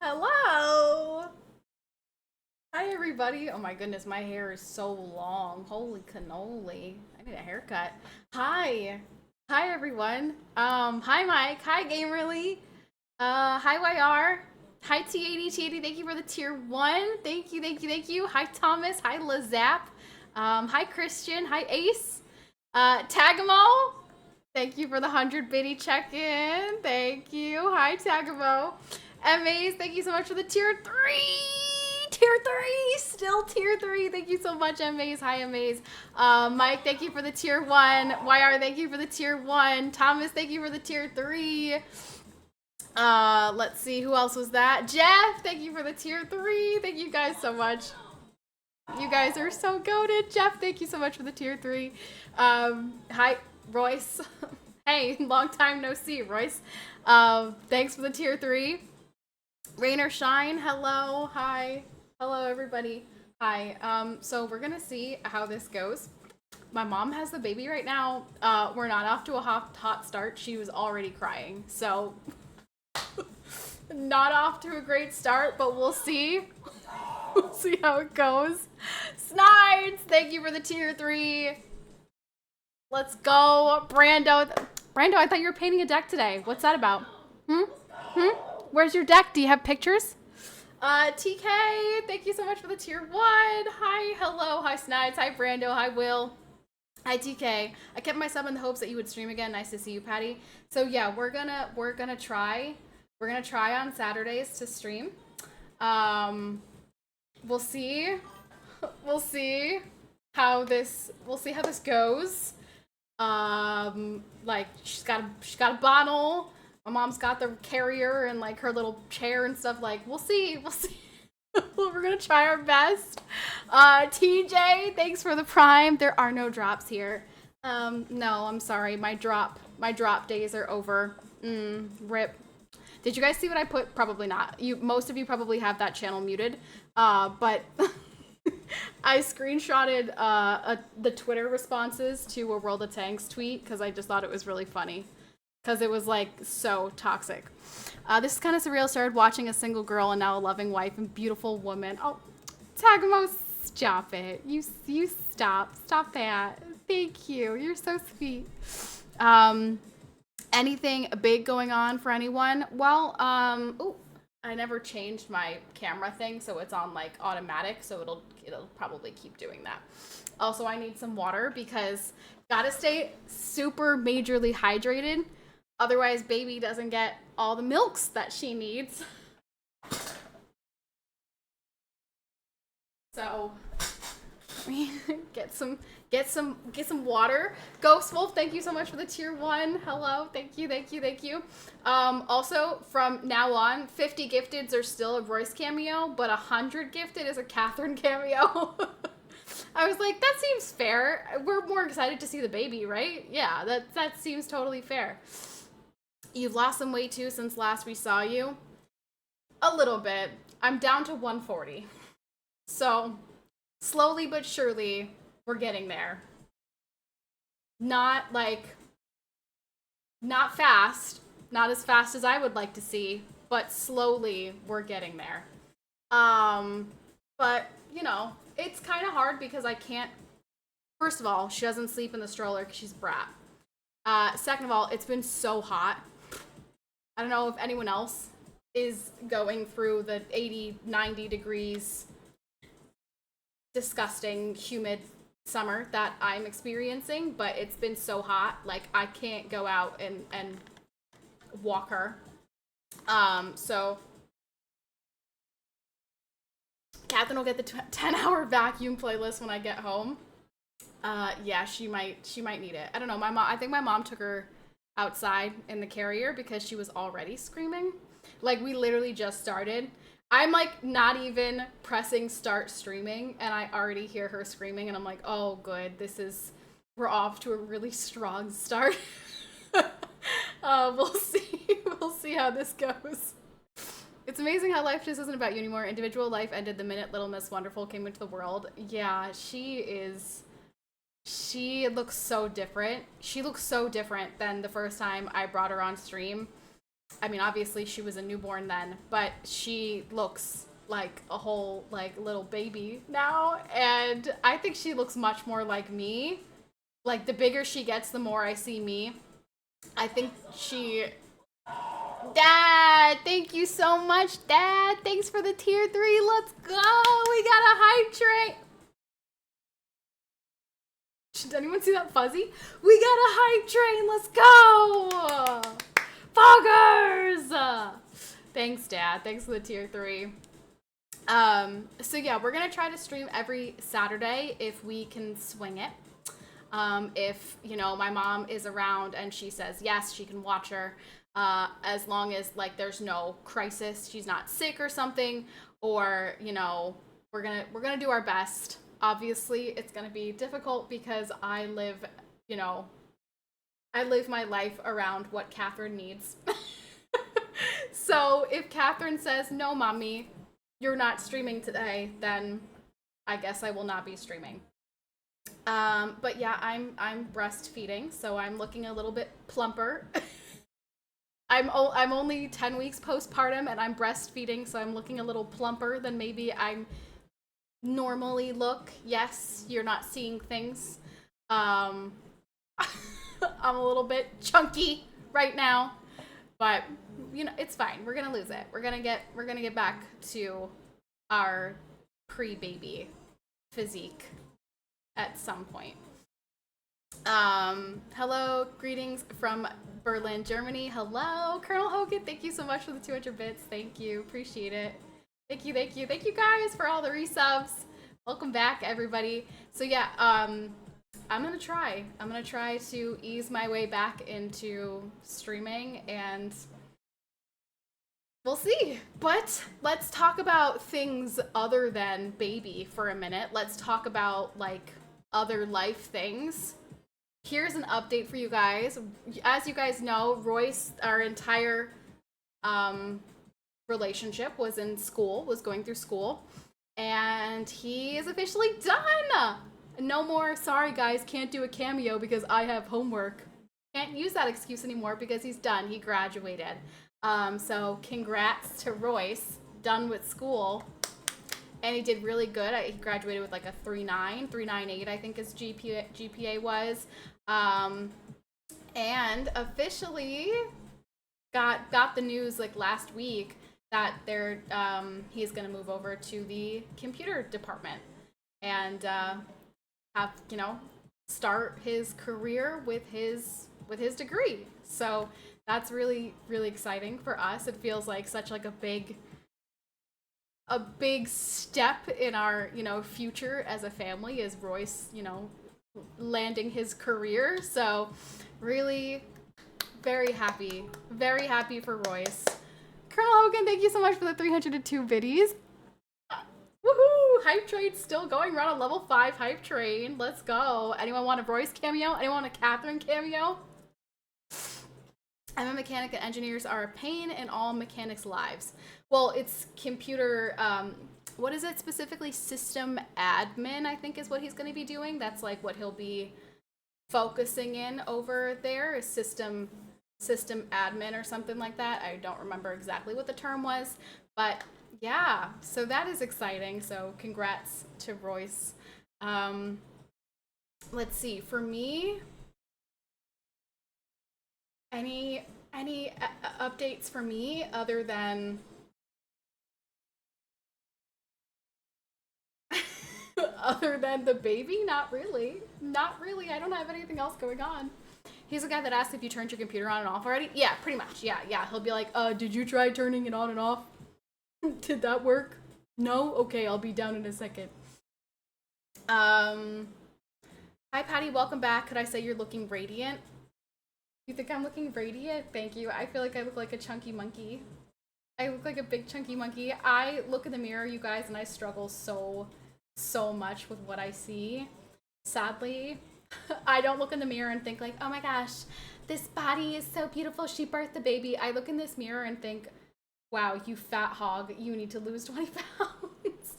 Hello! Hi, everybody. Oh my goodness, my hair is so long. Holy cannoli. I need a haircut. Hi. Hi, everyone. Hi, Mike. Hi, Gamerly. Hi, YR. Hi, T80. T80, thank you for the tier 1. Thank you, thank you, thank you. Hi, Thomas. Hi, Lazap. Hi, Christian. Hi, Ace. Tagamo. Thank you for the 100 biddy check-in. Thank you. Hi, Tagamo. Maze, thank you so much for the tier 3. Tier 3. Still tier 3. Thank you so much, Maze. Hi, Maze. Mike, thank you for the tier 1. YR, thank you for the tier 1. Thomas, thank you for the tier 3. Let's see. Who else was that? Jeff, thank you for the tier 3. Thank you guys so much. You guys are so goated. Jeff, thank you so much for the tier 3. Hi, Royce. Hey, long time no see, Royce. Thanks for the tier 3. Rain or shine, hello, hi. Hello, everybody. Hi. So we're gonna see how this goes. My mom has the baby right now. We're not off to a hot start. She was already crying. So, not off to a great start, but we'll see. We'll see how it goes. Snides, thank you for the tier 3. Let's go. Brando, I thought you were painting a deck today. What's that about? Where's your deck? Do you have pictures? TK, thank you so much for the tier 1. Hi, hello, hi Snides, hi Brando, hi Will. Hi TK. I kept my sub in the hopes that you would stream again. Nice to see you, Patty. So yeah, we're gonna try. We're gonna try on Saturdays to stream. We'll see. We'll see how this goes. Like she's got a bottle. My mom's got the carrier and like her little chair and stuff. Like we'll see. We're gonna try our best. TJ, thanks for the prime. There are no drops here. No, I'm sorry. My drop days are over. Rip. Did you guys see what I put? Probably not. Most of you probably have that channel muted. But I screenshotted the Twitter responses to a World of Tanks tweet because I just thought it was really funny. Because it was like so toxic. This is kind of surreal. Started watching a single girl and now a loving wife and beautiful woman. Oh, Tagamo, stop it. You stop that. Thank you. You're so sweet. Anything big going on for anyone? Well, I never changed my camera thing, so it's on like automatic, so it'll probably keep doing that. Also, I need some water because gotta stay super majorly hydrated. Otherwise, baby doesn't get all the milks that she needs. So, get some water. Ghost Wolf, thank you so much for the tier 1. Hello, thank you. Also, from now on, 50 gifteds are still a Royce cameo, but 100 gifted is a Catherine cameo. I was like, that seems fair. We're more excited to see the baby, right? Yeah, that seems totally fair. You've lost some weight too since last we saw you. A little bit. I'm down to 140. So, slowly but surely, we're getting there. Not fast. Not as fast as I would like to see, but slowly we're getting there. But, you know, it's kind of hard because I can't. First of all, she doesn't sleep in the stroller because she's a brat. Second of all, it's been so hot. I don't know if anyone else is going through the 80, 90 degrees disgusting, humid summer that I'm experiencing, but it's been so hot, like I can't go out and walk her. So Catherine will get the 10-hour vacuum playlist when I get home. Yeah, she might need it. I don't know. I think my mom took her outside in the carrier because she was already screaming. Like we literally just started. I'm like not even pressing start streaming and I already hear her screaming and I'm like, oh good, we're off to a really strong start. We'll see how this goes. It's amazing how life just isn't about you anymore. Individual life ended the minute Little Miss Wonderful came into the world. Yeah, she looks so different. She looks so different than the first time I brought her on stream. I mean, obviously she was a newborn then, but she looks like a whole like little baby now, and I think she looks much more like me. Like the bigger she gets, the more I see me. I think she Dad, thank you so much, Dad. Thanks for the tier 3. Let's go. We got a hype train. Did anyone see that fuzzy? We got a hype train. Let's go. Foggers. Thanks, Dad. Thanks for the tier 3. So yeah, we're going to try to stream every Saturday if we can swing it. If, you know, my mom is around and she says yes, she can watch her. As long as like there's no crisis, she's not sick or something, or you know, we're gonna do our best. Obviously, it's gonna be difficult because I live my life around what Catherine needs. So if Catherine says no, mommy, you're not streaming today, then I guess I will not be streaming. But yeah, I'm breastfeeding, so I'm looking a little bit plumper. I'm only 10 weeks postpartum and I'm breastfeeding, so I'm looking a little plumper than maybe I normally look. Yes, you're not seeing things. I'm a little bit chunky right now, but you know, it's fine. We're gonna lose it. We're gonna get back to our pre-baby physique at some point. Hello, greetings from Berlin, Germany. Hello, Colonel Hogan. Thank you so much for the 200 bits. Thank you. Appreciate it. Thank you guys for all the resubs. Welcome back, everybody. So yeah, I'm gonna try to ease my way back into streaming, and we'll see. But let's talk about things other than baby for a minute. Let's talk about like other life things. Here's an update for you guys. As you guys know, Royce, our entire relationship, was going through school, and he is officially done. No more, sorry guys, can't do a cameo because I have homework. Can't use that excuse anymore because he's done. He graduated. So congrats to Royce, done with school. And he did really good. He graduated with like a 3.98, I think his GPA was. And officially got the news like last week that he's gonna move over to the computer department and have, you know, start his career with his degree. So that's really, really exciting for us. It feels like such like a big step in our, you know, future as a family, as Royce, you know, landing his career. So really very happy for Royce. Colonel Hogan, thank you so much for the 302 biddies. Woohoo! Hype train still going. We're on a level 5 hype train. Let's go. Anyone want a Royce cameo? Anyone want a Catherine cameo? I'm a mechanic, and engineers are a pain in all mechanics' lives. Well, it's computer, what is it specifically? System admin, I think is what he's going to be doing. That's like what he'll be focusing in over there, is system admin or something like that. I don't remember exactly what the term was, but yeah, so that is exciting. So congrats to Royce. Let's see, for me, any updates for me other than the baby? Not really. I don't have anything else going on. He's the guy that asked if you turned your computer on and off already. Yeah, pretty much. Yeah. He'll be like, did you try turning it on and off? Did that work? No? Okay, I'll be down in a second. Hi Patty, welcome back. Could I say you're looking radiant? You think I'm looking radiant? Thank you. I feel like I look like a chunky monkey. I look like a big chunky monkey. I look in the mirror, you guys, and I struggle so much with what I see. Sadly, I don't look in the mirror and think like, oh my gosh, this body is so beautiful, she birthed the baby. I look in this mirror and think, wow, you fat hog, you need to lose 20 pounds.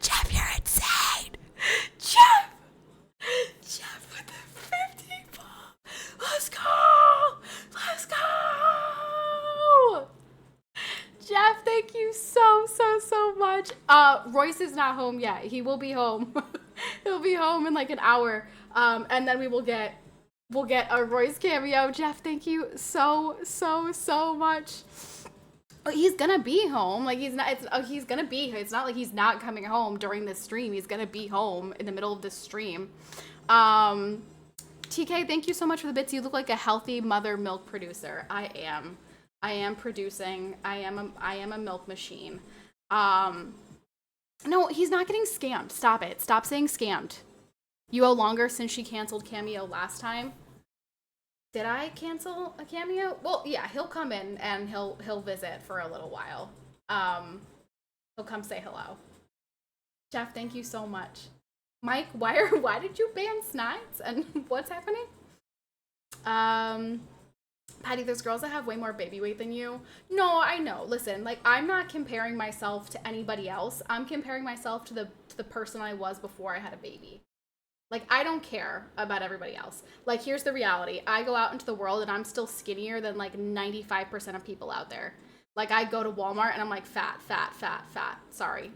Jeff, you're insane. Jeff, Royce is not home yet. He will be home. He'll be home in like an hour. And then we'll get a Royce cameo. Jeff, thank you so much. He's gonna be home. Like he's gonna be. It's not like he's not coming home during this stream. He's gonna be home in the middle of this stream. TK, thank you so much for the bits. You look like a healthy mother milk producer. I am producing. I am a milk machine. No, he's not getting scammed. Stop it. Stop saying scammed. You owe longer since she canceled Cameo last time. Did I cancel a Cameo? Well, yeah, he'll come in and he'll visit for a little while. He'll come say hello. Jeff, thank you so much. Mike, why did you ban Snides and what's happening? Patty, there's girls that have way more baby weight than you. No, I know. Listen, like I'm not comparing myself to anybody else. I'm comparing myself to the person I was before I had a baby. Like, I don't care about everybody else. Like, here's the reality. I go out into the world and I'm still skinnier than like 95% of people out there. Like, I go to Walmart and I'm like, fat. Sorry,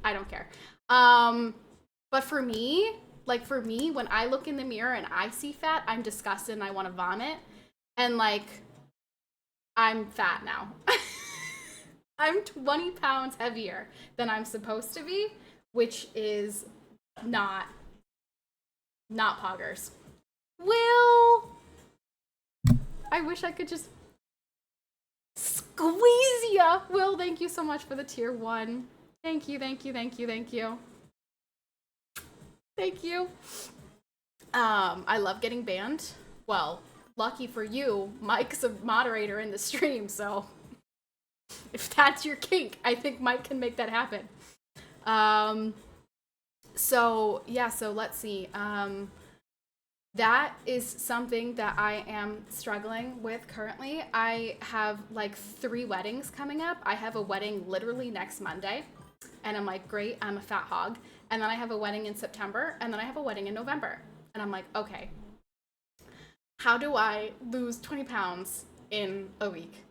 I don't care. But for me, when I look in the mirror and I see fat, I'm disgusted and I want to vomit. And like, I'm fat now. I'm 20 pounds heavier than I'm supposed to be, which is not poggers. Will, I wish I could just squeeze ya. Will, thank you so much for the tier 1. Thank you. I love getting banned. Well, lucky for you, Mike's a moderator in the stream, so if that's your kink, I think Mike can make that happen. So let's see. That is something that I am struggling with currently. I have like 3 weddings coming up. I have a wedding literally next Monday, and I'm like, great, I'm a fat hog. And then I have a wedding in September, and then I have a wedding in November. And I'm like, okay, how do I lose 20 pounds in a week?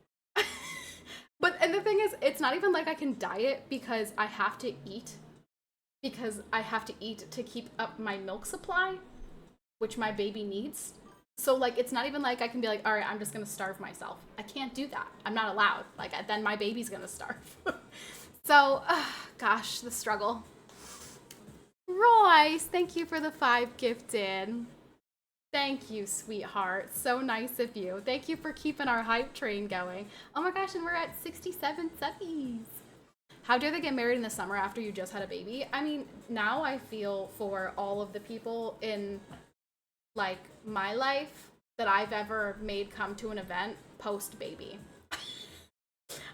And the thing is, it's not even like I can diet because I have to eat. Because I have to eat to keep up my milk supply, which my baby needs. So, like, it's not even like I can be like, all right, I'm just going to starve myself. I can't do that. I'm not allowed. Like, then my baby's going to starve. So, gosh, the struggle. Royce, thank you for the 5 gifted. Thank you, sweetheart. So nice of you. Thank you for keeping our hype train going. Oh my gosh, and we're at 67 subbies. How dare they get married in the summer after you just had a baby? I mean, now I feel for all of the people in, like, my life that I've ever made come to an event post-baby.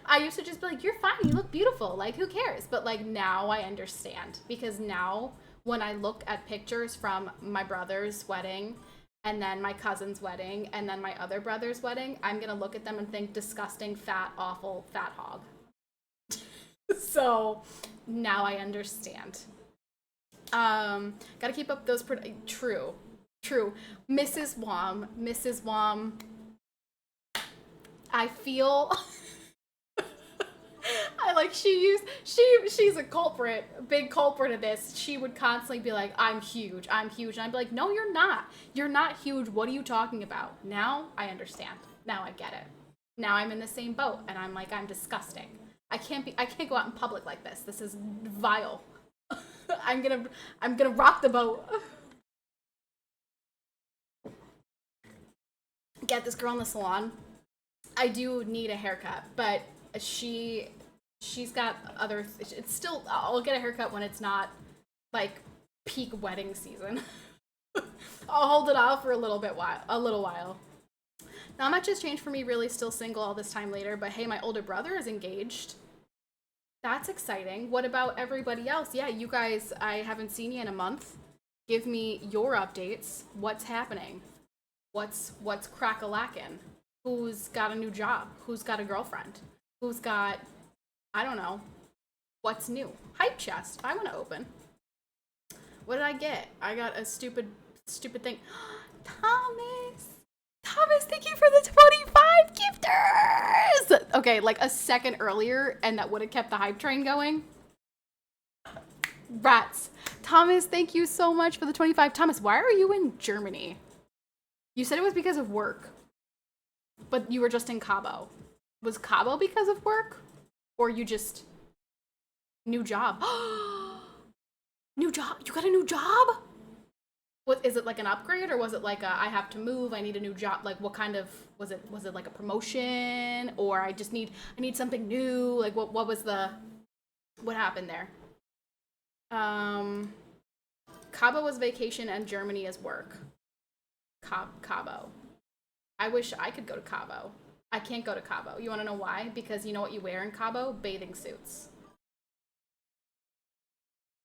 I used to just be like, you're fine, you look beautiful, like, who cares? But, like, now I understand. Because now, when I look at pictures from my brother's wedding, and then my cousin's wedding, and then my other brother's wedding, I'm gonna look at them and think, disgusting, fat, awful, fat hog. So now I understand. Gotta keep up those true. Mrs. Wom, I feel I like she's a culprit, a big culprit of this. She would constantly be like, I'm huge. And I'd be like, no, you're not huge. What are you talking about? Now I understand. Now I get it. Now I'm in the same boat and I'm like, I'm disgusting. I can't go out in public like this. This is vile. I'm gonna rock the boat. Get this girl in the salon. I do need a haircut, but she's got other. It's still. I'll get a haircut when it's not like peak wedding season. I'll hold it off for a little while. Not much has changed for me. Really, still single all this time later. But hey, my older brother is engaged. That's exciting. What about everybody else? Yeah, you guys, I haven't seen you in a month. Give me your updates. What's happening? What's crack-a-lackin'? Who's got a new job? Who's got a girlfriend? Who's got, I don't know. What's new? Hype chest. I want to open. What did I get? I got a stupid thing. Thomas, thank you for the 25 gifters! Okay, like a second earlier, and that would have kept the hype train going. Rats. Thomas, thank you so much for the 25. Thomas, why are you in Germany? You said it was because of work, but you were just in Cabo. Was Cabo because of work? Or you just... New job. New job? You got a new job? What, is it like an upgrade, or was it like a, I have to move, I need a new job? Like what kind of, was it like a promotion, or I need something new? Like what was the, what happened there? Cabo was vacation and Germany is work. Cabo. I wish I could go to Cabo. I can't go to Cabo. You want to know why? Because you know what you wear in Cabo? Bathing suits.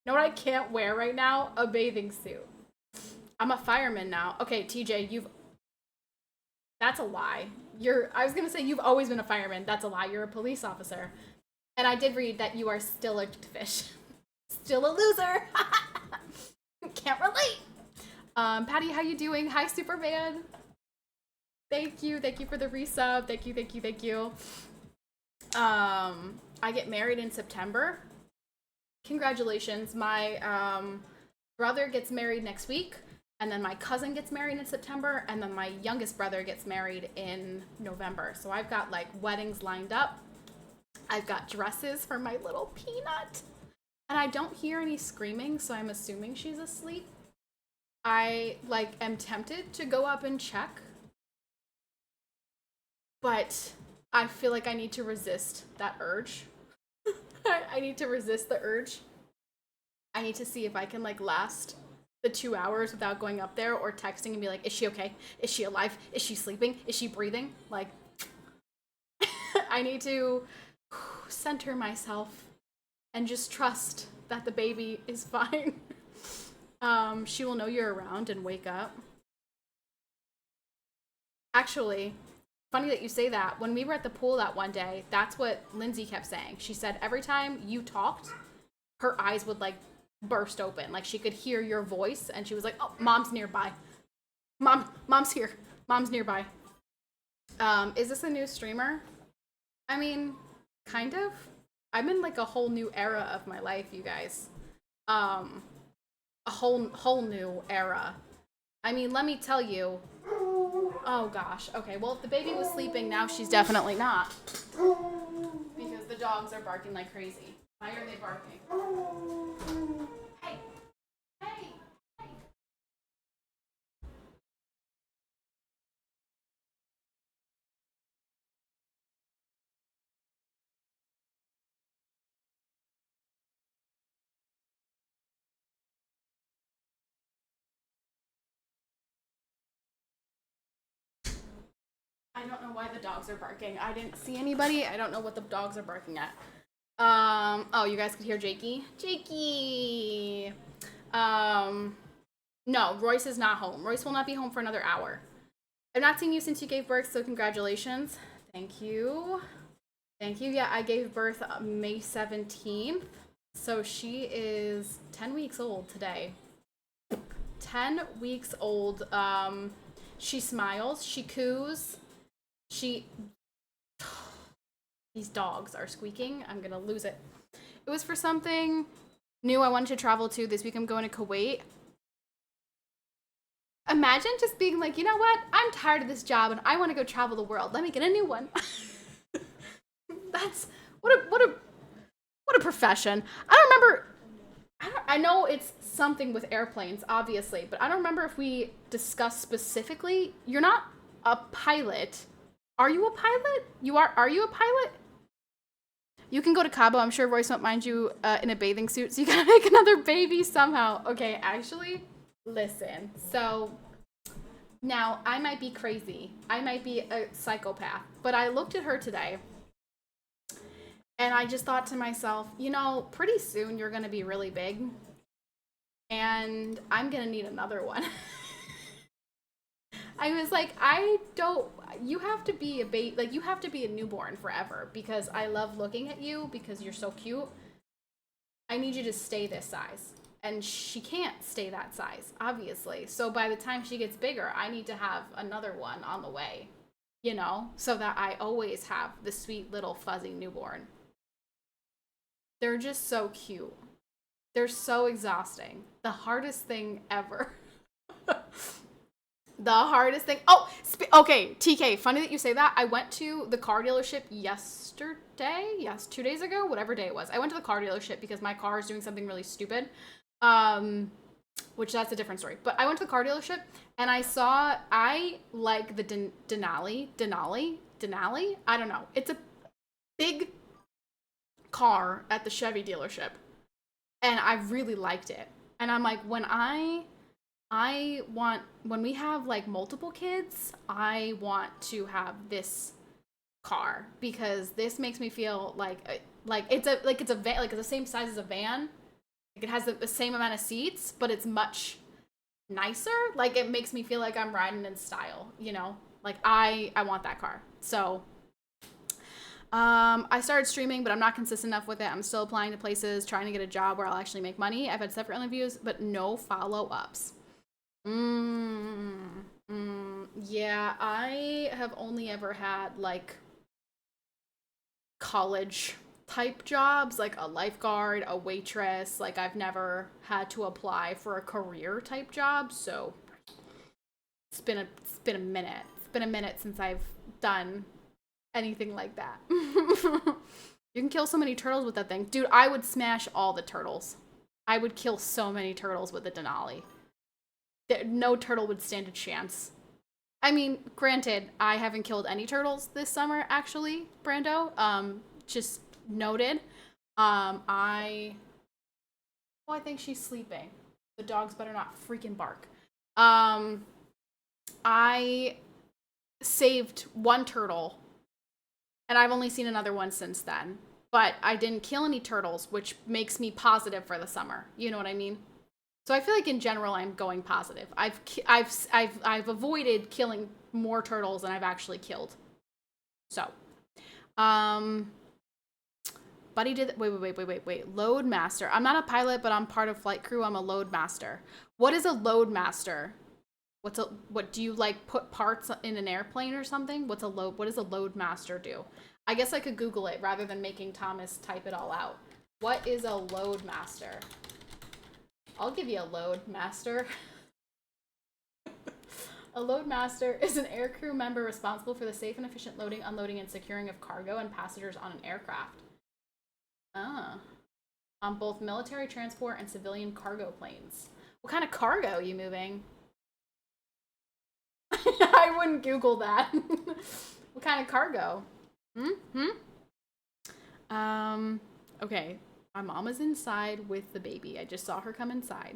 You know what I can't wear right now? A bathing suit. I'm a fireman now. Okay, TJ, that's a lie. I was gonna say you've always been a fireman. That's a lie. You're a police officer. And I did read that you are still allergic to fish. Still a loser. Can't relate. Patty, how you doing? Hi, Superman. Thank you for the resub. Thank you. I get married in September. Congratulations. My brother gets married next week, and then my cousin gets married in September, and then my youngest brother gets married in November. So I've got like weddings lined up. I've got dresses for my little peanut, and I don't hear any screaming, so I'm assuming she's asleep. I like am tempted to go up and check, but I feel like I need to resist that urge. I need to resist the urge. I need to see if I can like last the 2 hours without going up there or texting and be like, is she okay? Is she alive? Is she sleeping? Is she breathing? Like, I need to center myself and just trust that the baby is fine. She will know you're around and wake up. Actually, funny that you say that. When we were at the pool that one day, that's what Lindsay kept saying. She said every time you talked, her eyes would like burst open. Like she could hear your voice and she was like, oh, mom's nearby. Mom's here. Mom's nearby. Is this a new streamer? I mean, kind of. I'm in like a whole new era of my life, you guys. A whole new era. I mean, let me tell you. Oh gosh. Okay, well, if the baby was sleeping, now she's definitely not. Because the dogs are barking like crazy. Why are they barking? Hey! Hey! Hey! I don't know why the dogs are barking. I didn't see anybody. I don't know what the dogs are barking at. Oh, you guys could hear Jakey? Jakey! No, Royce is not home. Royce will not be home for another hour. I've not seen you since you gave birth, so congratulations. Thank you. Thank you. Yeah, I gave birth May 17th. So she is 10 weeks old today. 10 weeks old. She smiles. She coos. These dogs are squeaking. I'm gonna lose it. It was for something new I wanted to travel to. This week I'm going to Kuwait. Imagine just being like, you know what? I'm tired of this job and I want to go travel the world. Let me get a new one. That's what a profession. I know it's something with airplanes, obviously, but I don't remember if we discussed specifically. You're not a pilot. Are you a pilot? Are you a pilot? You can go to Cabo. I'm sure Royce won't mind you in a bathing suit, so you gotta make another baby somehow. Okay, actually, listen. So, now, I might be crazy. I might be a psychopath. But I looked at her today, and I just thought to myself, you know, pretty soon you're gonna be really big, and I'm gonna need another one. I was like, you have to be a baby, like, you have to be a newborn forever, because I love looking at you, because you're so cute. I need you to stay this size. And she can't stay that size, obviously. So by the time she gets bigger, I need to have another one on the way, you know, so that I always have the sweet little fuzzy newborn. They're just so cute. They're so exhausting. The hardest thing ever. The hardest thing. Oh, okay, TK. Funny that you say that. I went to the car dealership yesterday. Yes, 2 days ago, whatever day it was. I went to the car dealership because my car is doing something really stupid. Which that's a different story. But I went to the car dealership and I like the Denali. I don't know. It's a big car at the Chevy dealership, and I really liked it. And I'm like, when we have like multiple kids, I want to have this car because this makes me feel like it's a van, like it's the same size as a van. Like it has the same amount of seats, but it's much nicer. Like it makes me feel like I'm riding in style, you know? Like I want that car. So I started streaming, but I'm not consistent enough with it. I'm still applying to places, trying to get a job where I'll actually make money. I've had separate interviews, but no follow-ups. Yeah, I have only ever had like college type jobs, like a lifeguard, a waitress. Like I've never had to apply for a career type job, so it's been a minute. It's been a minute since I've done anything like that. You can kill so many turtles with that thing. Dude, I would smash all the turtles. I would kill so many turtles with the Denali. No turtle would stand a chance. I mean, granted, I haven't killed any turtles this summer, actually, Brando. Just noted. I think she's sleeping. The dogs better not freaking bark. I saved one turtle, and I've only seen another one since then. But I didn't kill any turtles, which makes me positive for the summer. You know what I mean? So I feel like in general I'm going positive. I've avoided killing more turtles than I've actually killed. So, Buddy did. Wait. Load master. I'm not a pilot, but I'm part of flight crew. I'm a load master. What is a load master? What do you like put parts in an airplane or something? What does a load master do? I guess I could Google it rather than making Thomas type it all out. What is a load master? I'll give you a load master. A load master is an aircrew member responsible for the safe and efficient loading, unloading, and securing of cargo and passengers on an aircraft. On both military transport and civilian cargo planes. What kind of cargo are you moving? I wouldn't Google that. What kind of cargo? Okay. My mom is inside with the baby. I just saw her come inside.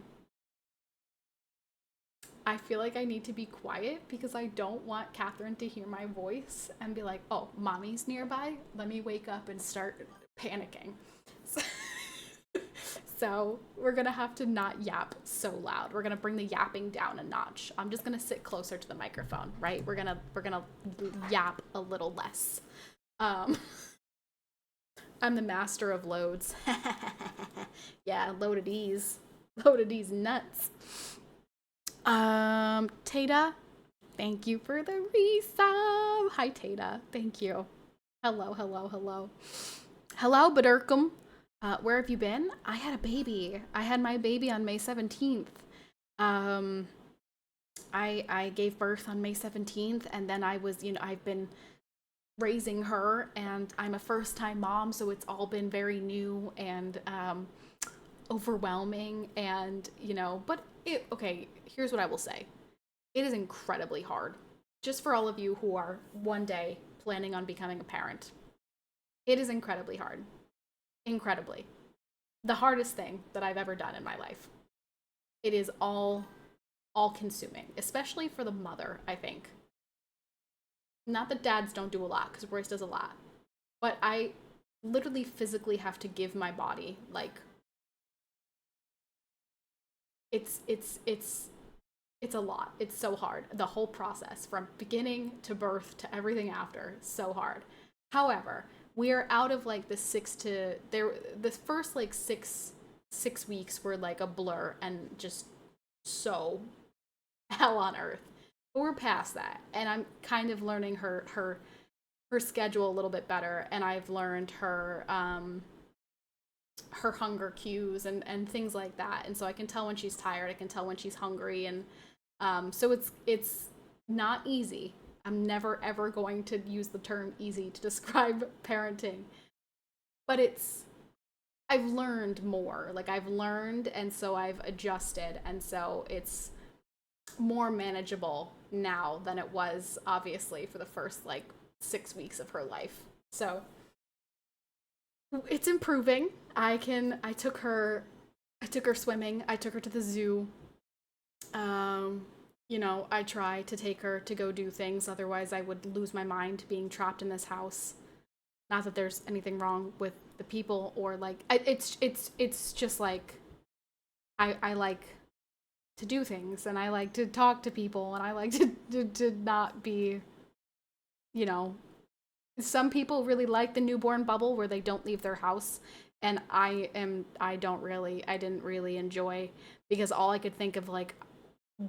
I feel like I need to be quiet because I don't want Catherine to hear my voice and be like, oh, mommy's nearby. Let me wake up and start panicking. So we're gonna have to not yap so loud. We're gonna bring the yapping down a notch. I'm just gonna sit closer to the microphone, right? We're gonna yap a little less. I'm the master of loads. Yeah, loaded ease nuts. Tata, thank you for the resub. Hi, Tata. Thank you. Hello. Hello, Badurkum. Where have you been? I had a baby. I had my baby on May 17th. I gave birth on May 17th, and then I've been raising her, and I'm a first-time mom, so it's all been very new and overwhelming, and but okay, here's what I will say. It is incredibly hard. Just for all of you who are one day planning on becoming a parent. It is incredibly hard. Incredibly. The hardest thing that I've ever done in my life. It is all consuming, especially for the mother, I think. Not that dads don't do a lot, because Royce does a lot. But I literally physically have to give my body, like, it's a lot. It's so hard. The whole process from beginning to birth to everything after, so hard. However, we are out of like the first like six weeks were like a blur and just so hell on earth. But we're past that, and I'm kind of learning her schedule a little bit better, and I've learned her her hunger cues and things like that. And so I can tell when she's tired, I can tell when she's hungry. And so it's not easy. I'm never ever going to use the term easy to describe parenting, but I've learned more. Like I've learned, and so I've adjusted, and so it's more manageable now than it was obviously for the first like 6 weeks of her life. So it's improving. I took her swimming. I took her to the zoo. You know, I try to take her to go do things, otherwise I would lose my mind being trapped in this house. Not that there's anything wrong with the people, or like it's just like I like to do things, and I like to talk to people, and I like to not be, you know, some people really like the newborn bubble where they don't leave their house, and I didn't really enjoy, because all I could think of like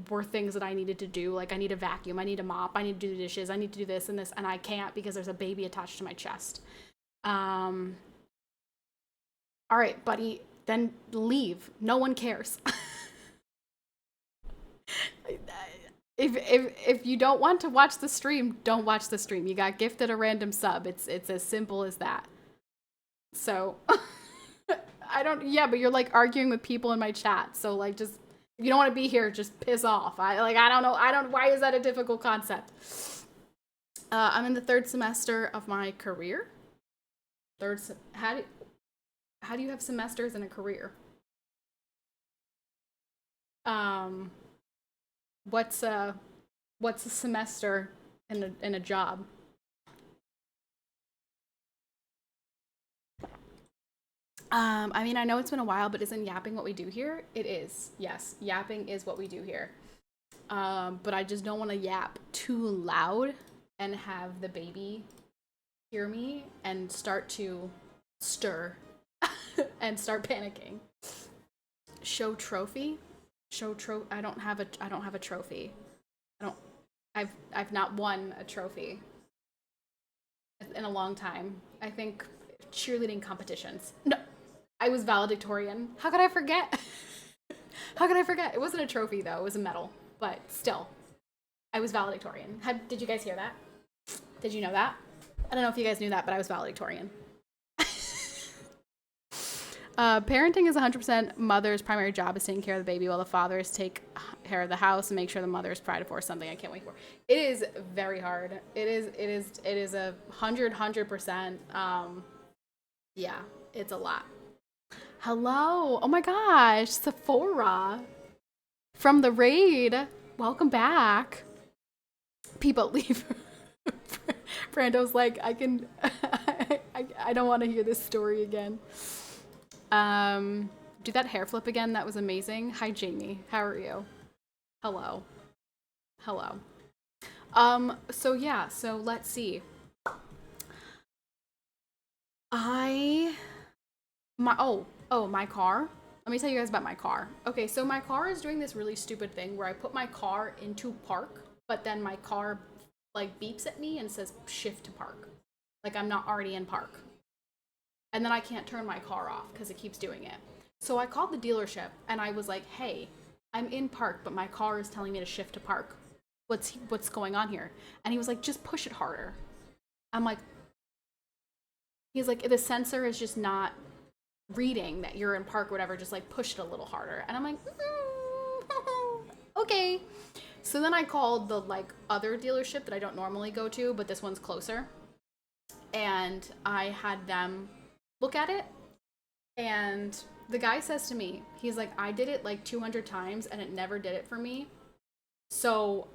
were things that I needed to do. Like I need a vacuum, I need a mop, I need to do the dishes, I need to do this and this, and I can't because there's a baby attached to my chest. All right, buddy, then leave. No one cares. If you don't want to watch the stream, don't watch the stream. You got gifted a random sub. It's as simple as that. So yeah, but you're like arguing with people in my chat. So like, just, if you don't want to be here, just piss off. I don't know. Why is that a difficult concept? I'm in the 3rd semester of my career. How do you have semesters in a career? What's a semester in a job? I mean, I know it's been a while, but isn't yapping what we do here? It is. Yes, yapping is what we do here. But I just don't want to yap too loud and have the baby hear me and start to stir and start panicking. Show trophy? I don't have a trophy. I've not won a trophy in a long time. I think cheerleading competitions. No, I was valedictorian. How could I forget? How could I forget? It wasn't a trophy though, it was a medal, but still. I was valedictorian. Did you guys hear that? Did you know that? I don't know if you guys knew that, but I was valedictorian. Parenting is 100% mother's primary job is taking care of the baby, while the fathers take care of the house and make sure the mother is provided for. Something I can't wait for. It is very hard. It is 100%. Yeah, it's a lot. Hello. Oh my gosh, Sephora from the raid. Welcome back. People leave. Brando's like, I don't want to hear this story again. Do that hair flip again. That was amazing. Hi, Jamie. How are you? Hello. So yeah, so let's see. My car. Let me tell you guys about my car. Okay, so my car is doing this really stupid thing where I put my car into park, but then my car like beeps at me and says shift to park. Like I'm not already in park. And then I can't turn my car off because it keeps doing it. So I called the dealership and I was like, hey, I'm in park, but my car is telling me to shift to park. What's going on here? And he was like, just push it harder. I'm like, he's like, the sensor is just not reading that you're in park or whatever, just like push it a little harder. And I'm like, okay. So then I called the like other dealership that I don't normally go to, but this one's closer. And I had them look at it, and the guy says to me, he's like, I did it like 200 times and it never did it for me. So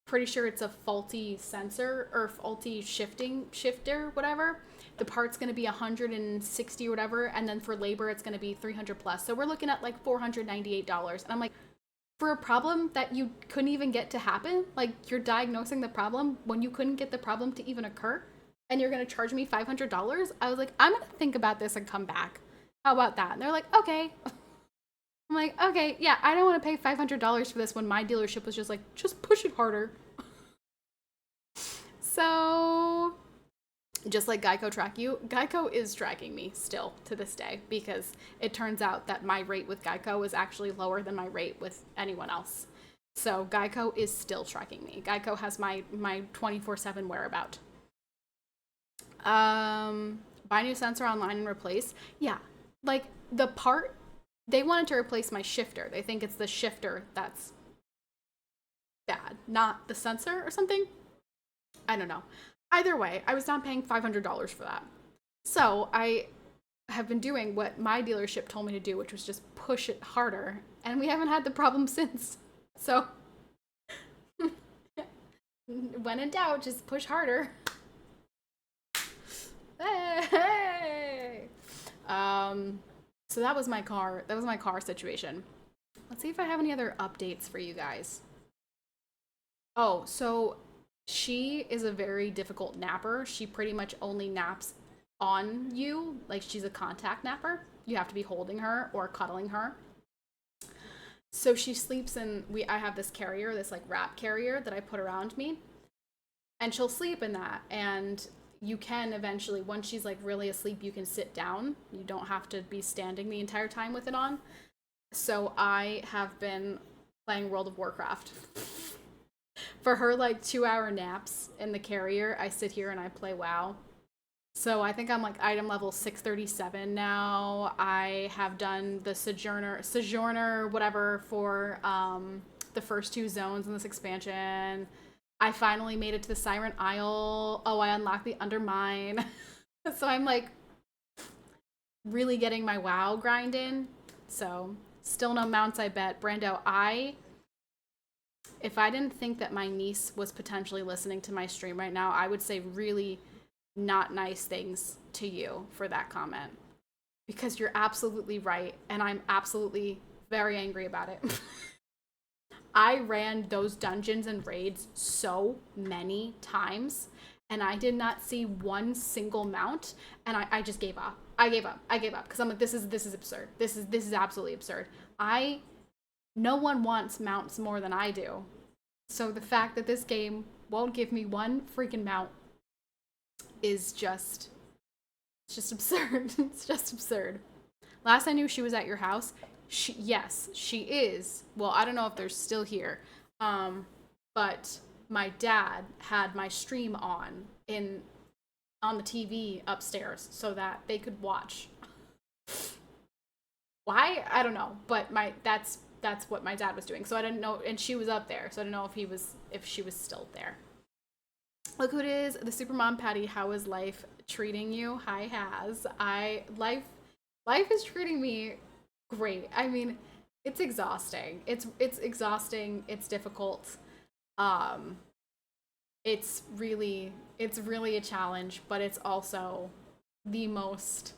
pretty sure it's a faulty sensor or faulty shifter, whatever. The part's going to be 160 or whatever. And then for labor, it's going to be 300 plus. So we're looking at like $498. And I'm like, for a problem that you couldn't even get to happen, like you're diagnosing the problem when you couldn't get the problem to even occur, and you're going to charge me $500? I was like, I'm going to think about this and come back. How about that? And they're like, okay. I'm like, okay, yeah, I don't want to pay $500 for this when my dealership was just like, just push it harder. So Just like Geico track you, Geico is tracking me still to this day, because it turns out that my rate with Geico is actually lower than my rate with anyone else. So Geico is still tracking me. Geico has my 24/7 whereabout. Buy new sensor online and replace. Yeah, like the part, they wanted to replace my shifter. They think it's the shifter that's bad, not the sensor or something. I don't know. Either way, I was not paying $500 for that. So I have been doing what my dealership told me to do, which was just push it harder, and we haven't had the problem since. So when in doubt, just push harder. Hey. So that was my car. That was my car situation. Let's see if I have any other updates for you guys. Oh, so she is a very difficult napper. She pretty much only naps on you. Like, she's a contact napper. You have to be holding her or cuddling her. So she sleeps in, I have this carrier, this like wrap carrier that I put around me. And she'll sleep in that. And you can eventually, once she's like really asleep, you can sit down. You don't have to be standing the entire time with it on. So I have been playing World of Warcraft. For her like 2-hour naps in the carrier, I sit here and I play WoW. So I think I'm like item level 637 now. I have done the Sojourner, whatever, for the first 2 zones in this expansion. I finally made it to the Siren Isle. Oh, I unlocked the Undermine. So I'm like really getting my WoW grind in. So still no mounts, I bet. Brando, if I didn't think that my niece was potentially listening to my stream right now, I would say really not nice things to you for that comment. Because you're absolutely right, and I'm absolutely very angry about it. I ran those dungeons and raids so many times, and I did not see one single mount, and I just gave up. I gave up, because I'm like, this is absurd. This is absolutely absurd. No one wants mounts more than I do. So the fact that this game won't give me one freaking mount is just, it's just absurd. It's just absurd. Last I knew, she was at your house. Yes, she is. Well, I don't know if they're still here. But my dad had my stream on the TV upstairs so that they could watch. Why? I don't know. But that's what my dad was doing. So I didn't know, and she was up there, so I didn't know if she was still there. Look who it is, the Supermom Patty. How is life treating you? Hi, Haz. Life is treating me great. I mean, it's exhausting. It's exhausting. It's difficult. It's really a challenge, but it's also the most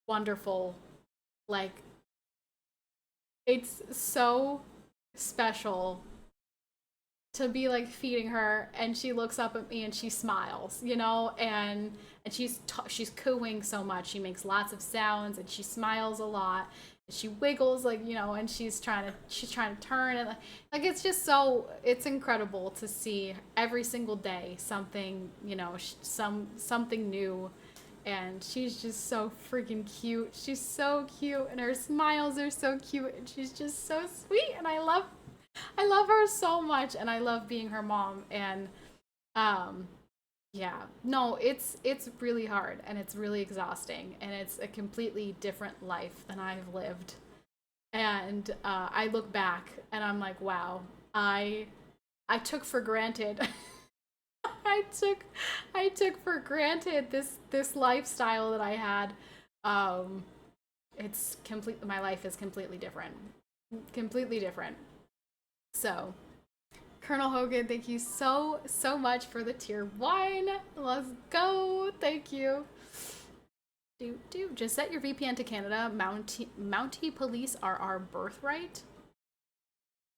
wonderful. Like, it's so special to be like feeding her, and she looks up at me and she smiles, you know, and she's cooing so much. She makes lots of sounds and she smiles a lot. And she wiggles, like, you know, and she's trying to turn, and like it's just so, it's incredible to see every single day something, you know, something new. And she's just so freaking cute. She's so cute, and her smiles are so cute, and she's just so sweet, and I love her so much, and I love being her mom. And yeah, no, it's really hard, and it's really exhausting, and it's a completely different life than I've lived. And I look back and I'm like, wow, I took for granted I took for granted this lifestyle that I had. It's complete. My life is completely different. Completely different. So, Colonel Hogan, thank you so much for the tier 1. Let's go. Thank you. Just set your VPN to Canada. Mountie police are our birthright.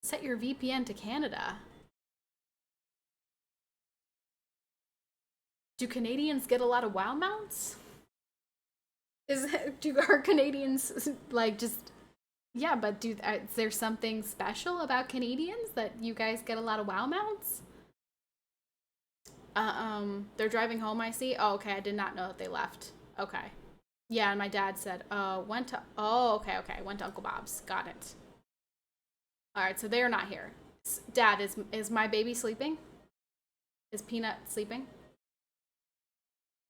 Set your VPN to Canada. Do Canadians get a lot of WoW mounts? Are Canadians like just, yeah, but is there something special about Canadians that you guys get a lot of WoW mounts? They're driving home, I see. Oh, okay, I did not know that they left. Okay. Yeah, and my dad said, went to, oh, okay, went to Uncle Bob's. Got it. All right, so they're not here. Dad, is my baby sleeping? Is Peanut sleeping?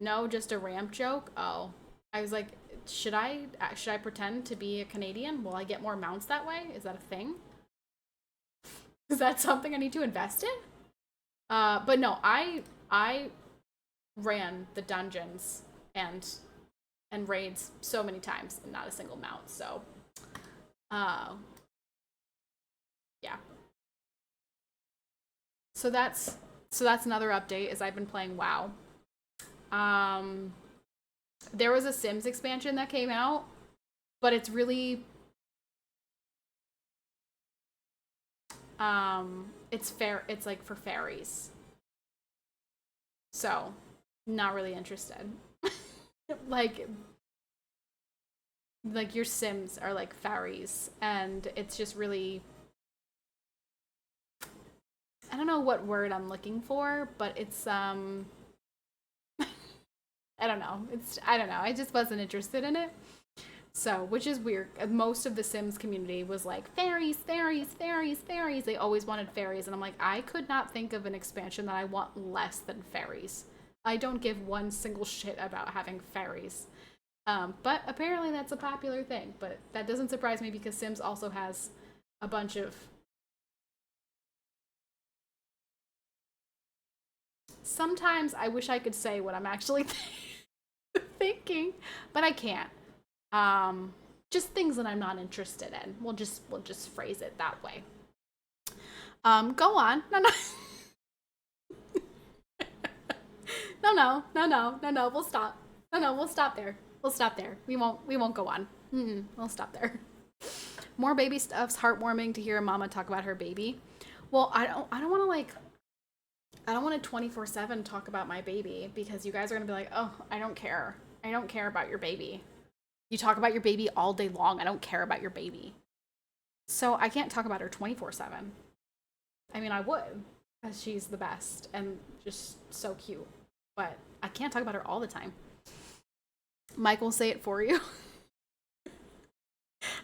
No, just a ramp joke? Oh. I was like, should I pretend to be a Canadian? Will I get more mounts that way? Is that a thing? Is that something I need to invest in? But no, I ran the dungeons and raids so many times and not a single mount, so yeah. So that's another update is I've been playing WoW. There was a Sims expansion that came out, but it's really it's like for fairies. So, not really interested. like your Sims are like fairies, and it's just really, I don't know what word I'm looking for, but it's I don't know. I just wasn't interested in it. So, which is weird. Most of the Sims community was like, fairies, fairies, fairies, fairies. They always wanted fairies. And I'm like, I could not think of an expansion that I want less than fairies. I don't give one single shit about having fairies. But apparently that's a popular thing. But that doesn't surprise me because Sims also has a bunch of... Sometimes I wish I could say what I'm actually thinking, but I can't. Just things that I'm not interested in. We'll just phrase it that way. Go on. No. No. We'll stop. No. We'll stop there. We won't go on. We'll stop there. More baby stuff's heartwarming to hear a mama talk about her baby. Well, I don't want to like. I don't want to 24/7 talk about my baby because you guys are gonna be like, oh, I don't care. I don't care about your baby. You talk about your baby all day long. I don't care about your baby. So I can't talk about her 24/7. I mean, I would, because she's the best and just so cute. But I can't talk about her all the time. Mike will say it for you.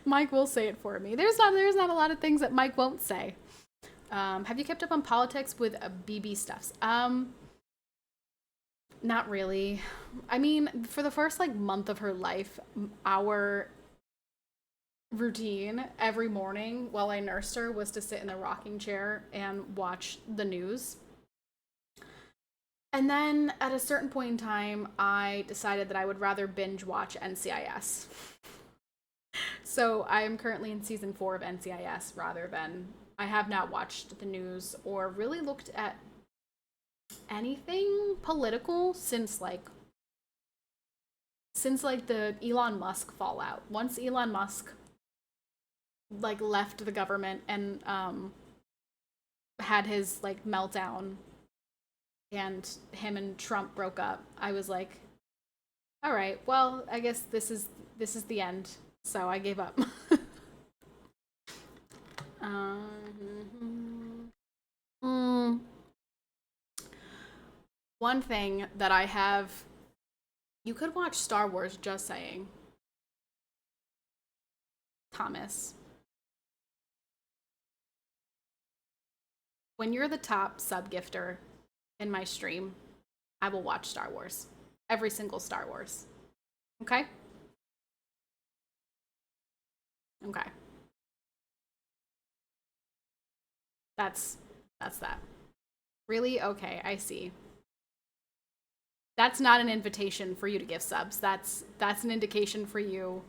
Mike will say it for me. There's not a lot of things that Mike won't say. Have you kept up on politics with BB stuffs? Not really. I mean, for the first like month of her life, our routine every morning while I nursed her was to sit in the rocking chair and watch the news. And then at a certain point in time, I decided that I would rather binge watch NCIS. So I am currently in season 4 of NCIS rather than, I have not watched the news or really looked at anything political since the Elon Musk fallout. Once Elon Musk like left the government and had his like meltdown and him and Trump broke up, I was like, all right, well, I guess this is the end. So I gave up. One thing that I have, you could watch Star Wars, just saying. Thomas. When you're the top sub-gifter in my stream, I will watch Star Wars. Every single Star Wars. Okay? Okay. That's that. Really? Okay, I see. That's not an invitation for you to give subs. That's an indication for you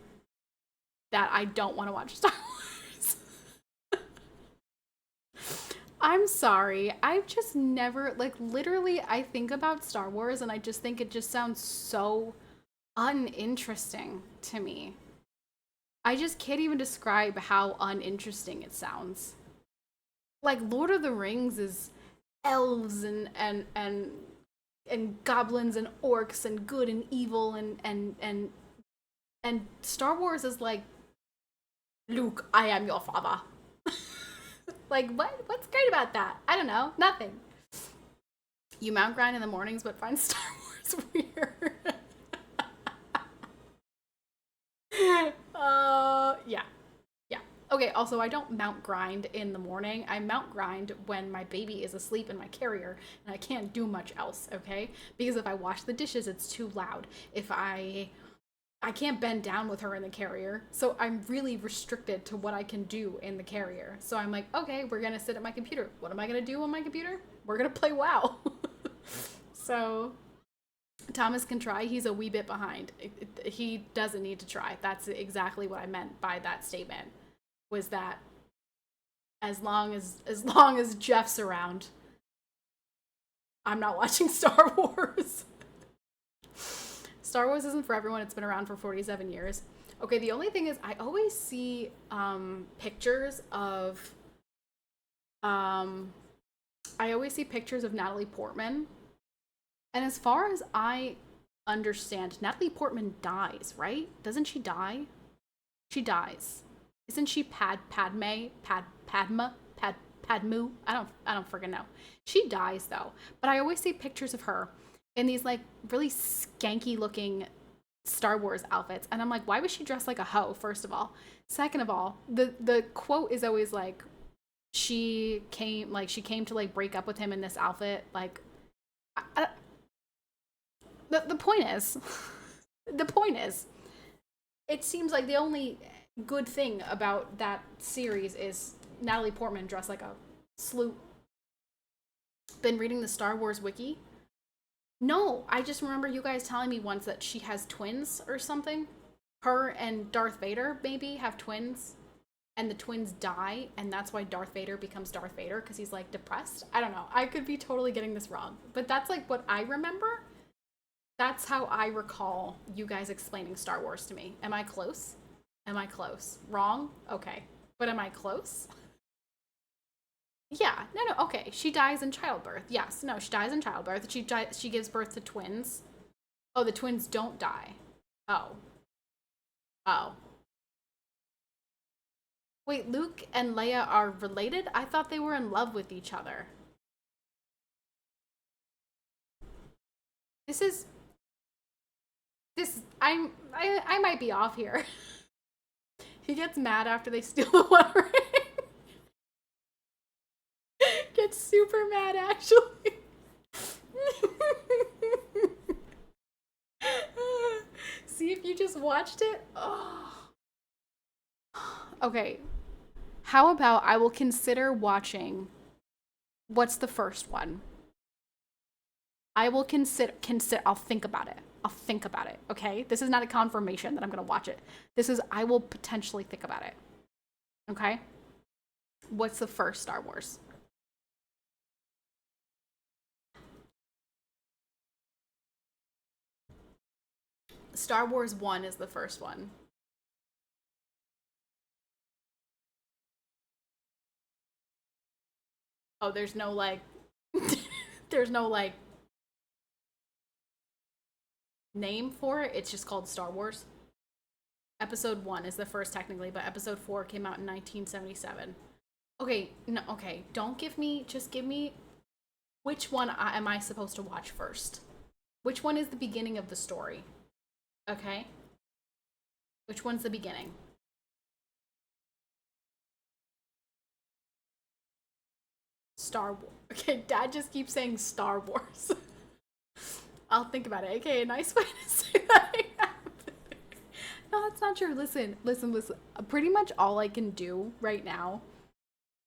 that I don't want to watch Star Wars. I'm sorry. I've just never, like, literally, I think about Star Wars and I just think it just sounds so uninteresting to me. I just can't even describe how uninteresting it sounds. Like, Lord of the Rings is elves and goblins and orcs and good and evil and Star Wars is like, Luke, I am your father. Like, what's great about that? I don't know. Nothing. You mount grind in the mornings but find Star Wars weird. Yeah. Yeah. Okay, also, I don't mount grind in the morning. I mount grind when my baby is asleep in my carrier and I can't do much else, okay? Because if I wash the dishes, it's too loud. If I can't bend down with her in the carrier, so I'm really restricted to what I can do in the carrier. So I'm like, okay, we're gonna sit at my computer. What am I gonna do on my computer? We're gonna play WoW. So Thomas can try. He's a wee bit behind. He doesn't need to try. That's exactly what I meant by that statement. Was that as long as Jeff's around, I'm not watching Star Wars. Star Wars isn't for everyone. It's been around for 47 years. Okay, the only thing is I always see pictures of Natalie Portman. And as far as I understand, Natalie Portman dies, right? Doesn't she die? She dies. Isn't she Padmu? I don't freaking know. She dies though. But I always see pictures of her in these like really skanky looking Star Wars outfits. And I'm like, why was she dressed like a hoe, first of all? Second of all, the quote is always like she came to like break up with him in this outfit. Like the point is it seems like the only good thing about that series is Natalie Portman dressed like a sloop. Been reading the Star Wars wiki? No, I just remember you guys telling me once that she has twins or something. Her and Darth Vader maybe have twins, and the twins die, and that's why Darth Vader becomes Darth Vader, because he's like depressed. I don't know. I could be totally getting this wrong, but that's like what I remember. That's how I recall you guys explaining Star Wars to me. Am I close? Am I close? Wrong? Okay. But am I close? Yeah. No, okay. She dies in childbirth. Yes. No, she dies in childbirth. She gives birth to twins. Oh, the twins don't die. Oh. Oh. Wait, Luke and Leia are related? I thought they were in love with each other. I might be off here. He gets mad after they steal the One Ring. Gets super mad, actually. See if you just watched it? Oh. Okay. How about I will consider watching. What's the first one? I will consider. I'll think about it. Okay? This is not a confirmation that I'm going to watch it. This is, I will potentially think about it. Okay? What's the first Star Wars? Star Wars 1 is the first one. Oh, there's no like there's no like name for it. It's just called Star Wars. Episode 1 is the first technically, but episode 4 came out in 1977. Okay, no, okay. Don't give me, just give me which one am I supposed to watch first? Which one is the beginning of the story? Okay? Which one's the beginning? Star Wars. Okay, Dad just keeps saying Star Wars. I'll think about it. Okay, a nice way to say that. No, that's not true. Listen. Pretty much all I can do right now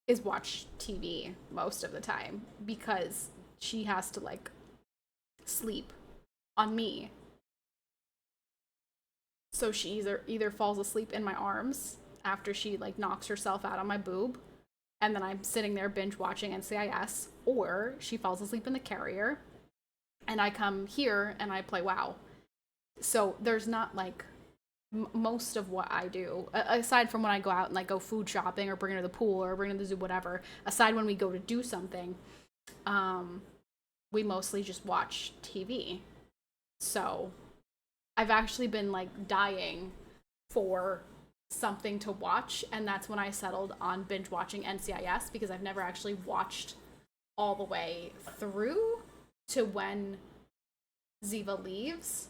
is watch TV most of the time because she has to like sleep on me. So she either falls asleep in my arms after she like knocks herself out on my boob, and then I'm sitting there binge watching NCIS, or she falls asleep in the carrier and I come here and I play WoW. So there's not like most of what I do, aside from when I go out and like go food shopping or bring her to the pool or bring her to the zoo, whatever, aside when we go to do something, we mostly just watch TV. So I've actually been like dying for something to watch, and that's when I settled on binge watching NCIS because I've never actually watched all the way through. to when Ziva leaves.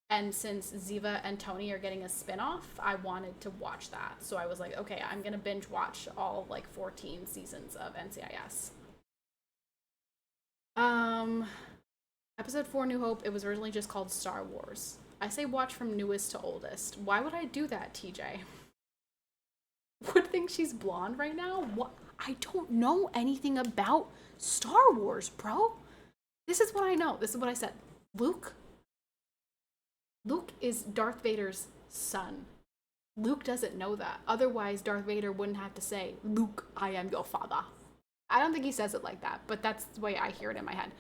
And since Ziva and Tony are getting a spin-off, I wanted to watch that. So I was like, okay, I'm going to binge watch all like 14 seasons of NCIS. Episode 4, New Hope, it was originally just called Star Wars. I say watch from newest to oldest. Why would I do that, TJ? Would think she's blonde right now? What? I don't know anything about Star Wars, bro. This is what I know. This is what I said. Luke is Darth Vader's son. Luke doesn't know that. Otherwise, Darth Vader wouldn't have to say, Luke, I am your father. I don't think he says it like that, but that's the way I hear it in my head.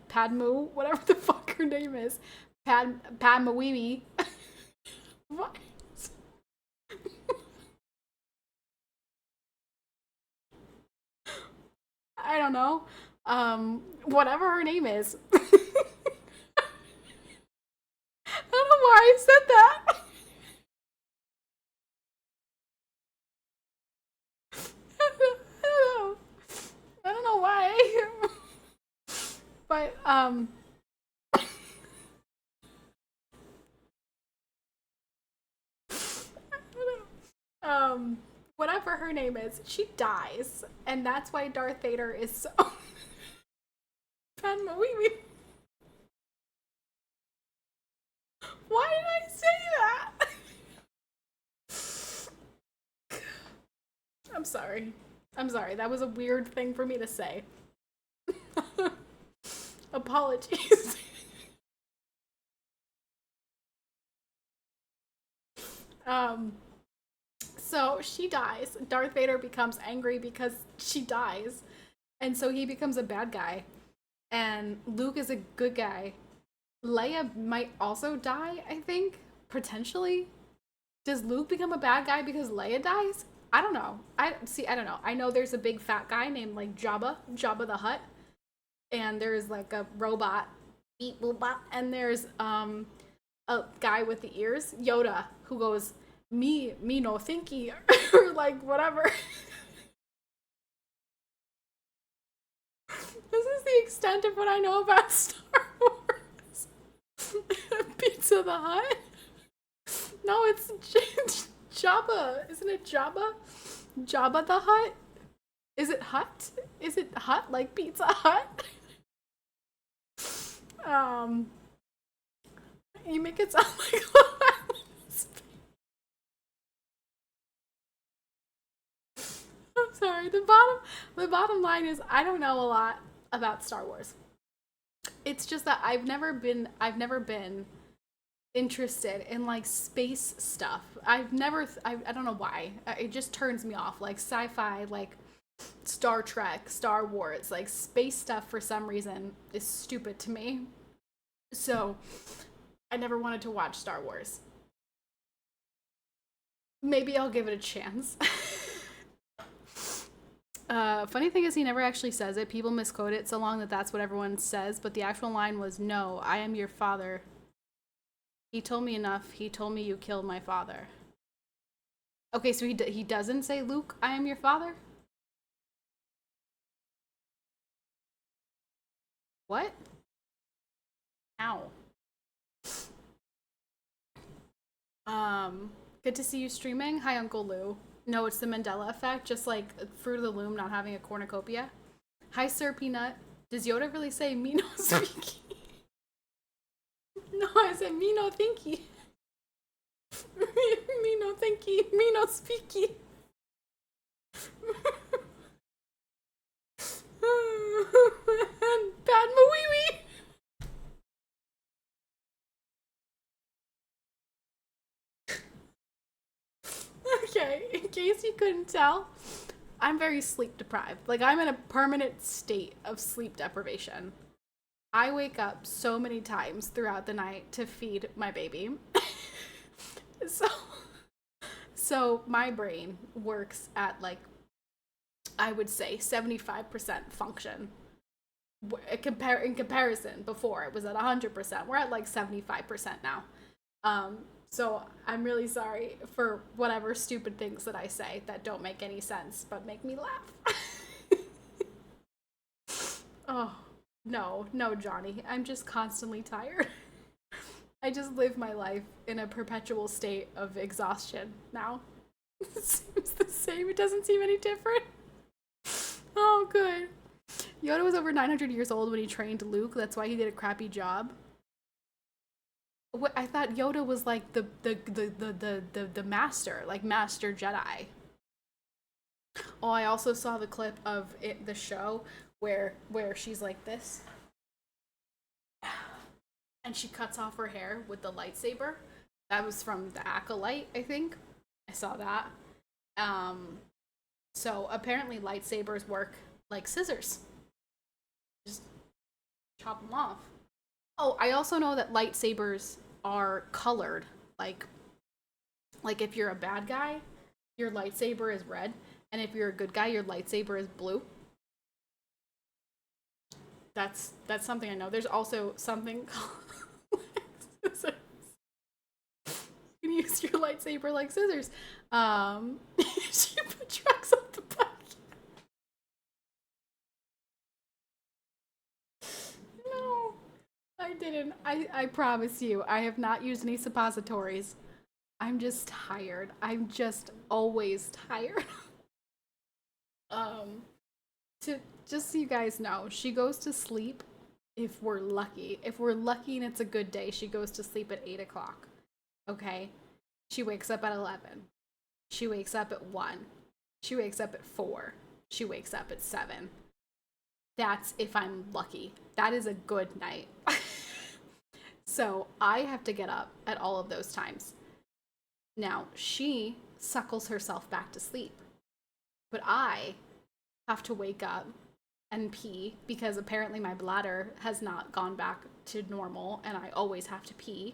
Padmu, whatever the fuck her name is. Padma-wee-wee. What? I don't know. Whatever her name is. I don't know why I said that. I don't know why. But, whatever her name is, she dies. And that's why Darth Vader is so... Padma-wee-wee. Why did I say that? I'm sorry. That was a weird thing for me to say. Apologies. So she dies. Darth Vader becomes angry because she dies. And so he becomes a bad guy. And Luke is a good guy. Leia might also die, I think. Potentially. Does Luke become a bad guy because Leia dies? I don't know. I don't know. I know there's a big fat guy named like Jabba the Hutt. And there's like a robot, beep boop bop, and there's a guy with the ears, Yoda, who goes, me no thinky, or like whatever. This is the extent of what I know about Star Wars. Pizza the Hut? No, it's Jabba. Isn't it Jabba? Jabba the Hutt? Is it Hut? Is it Hut like Pizza Hut? You make it sound like I'm sorry. The bottom line is I don't know a lot about Star Wars. It's just that I've never been interested in like space stuff. I don't know why. It just turns me off. Like sci-fi, like Star Trek, Star Wars, like space stuff for some reason is stupid to me. So I never wanted to watch Star Wars. Maybe I'll give it a chance. Funny thing is he never actually says it. People misquote it so long that that's what everyone says, but the actual line was, "No, I am your father. He told me enough. He told me you killed my father." Okay, so he doesn't say, "Luke, I am your father"? What? Ow. Good to see you streaming. Hi, Uncle Lou. No, it's the Mandela effect, just like Fruit of the Loom not having a cornucopia. Hi, Sir Peanut. Does Yoda really say me no speaky? No, I said me no thinky. Me no thinky. Me no speaky. Padma-wee-wee. Okay, in case you couldn't tell, I'm very sleep deprived. Like, I'm in a permanent state of sleep deprivation. I wake up so many times throughout the night to feed my baby. So my brain works at, like, I would say 75% function. In comparison, before it was at 100%. We're at like 75% now. So I'm really sorry for whatever stupid things that I say that don't make any sense but make me laugh. Oh, no, no, Johnny. I'm just constantly tired. I just live my life in a perpetual state of exhaustion now. It seems the same. It doesn't seem any different. Oh, good. Yoda was over 900 years old when he trained Luke. That's why he did a crappy job. What I thought Yoda was like the master, like Master Jedi. Oh, I also saw the clip of it, the show where she's like this, and she cuts off her hair with the lightsaber. That was from the Acolyte, I think. I saw that. Um, so apparently lightsabers work like scissors. Just chop them off. Oh, I also know that lightsabers are colored. Like if you're a bad guy, your lightsaber is red, and if you're a good guy, your lightsaber is blue. That's something I know. There's also something called scissors. You can use your lightsaber like scissors. She put tracks on the back. No, I didn't. I promise you, I have not used any suppositories. I'm just tired. I'm just always tired. um, to just so you guys know, she goes to sleep if we're lucky. If we're lucky and it's a good day, she goes to sleep at 8 o'clock. Okay? She wakes up at 11. She wakes up at 1. She wakes up at 4. She wakes up at 7. That's if I'm lucky. That is a good night. So I have to get up at all of those times. Now, she suckles herself back to sleep. But I have to wake up and pee because apparently my bladder has not gone back to normal and I always have to pee.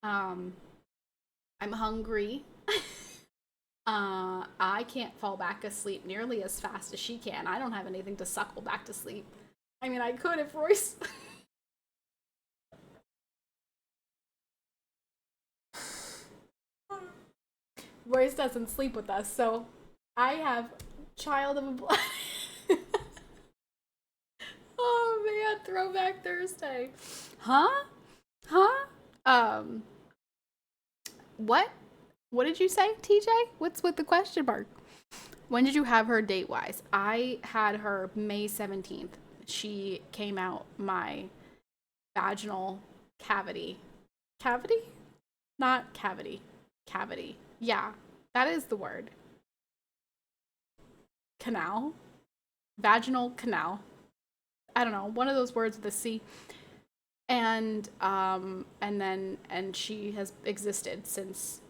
I'm hungry. I can't fall back asleep nearly as fast as she can. I don't have anything to suckle back to sleep. I mean, I could if Royce... Royce doesn't sleep with us, so I have child of a blood. Oh man, Throwback Thursday. Huh? Huh? What? What did you say, TJ? What's with the question mark? When did you have her date-wise? I had her May 17th. She came out my vaginal cavity. Cavity? Not cavity. Cavity. Yeah, that is the word. Canal? Vaginal canal. I don't know, one of those words with a C. And she has existed since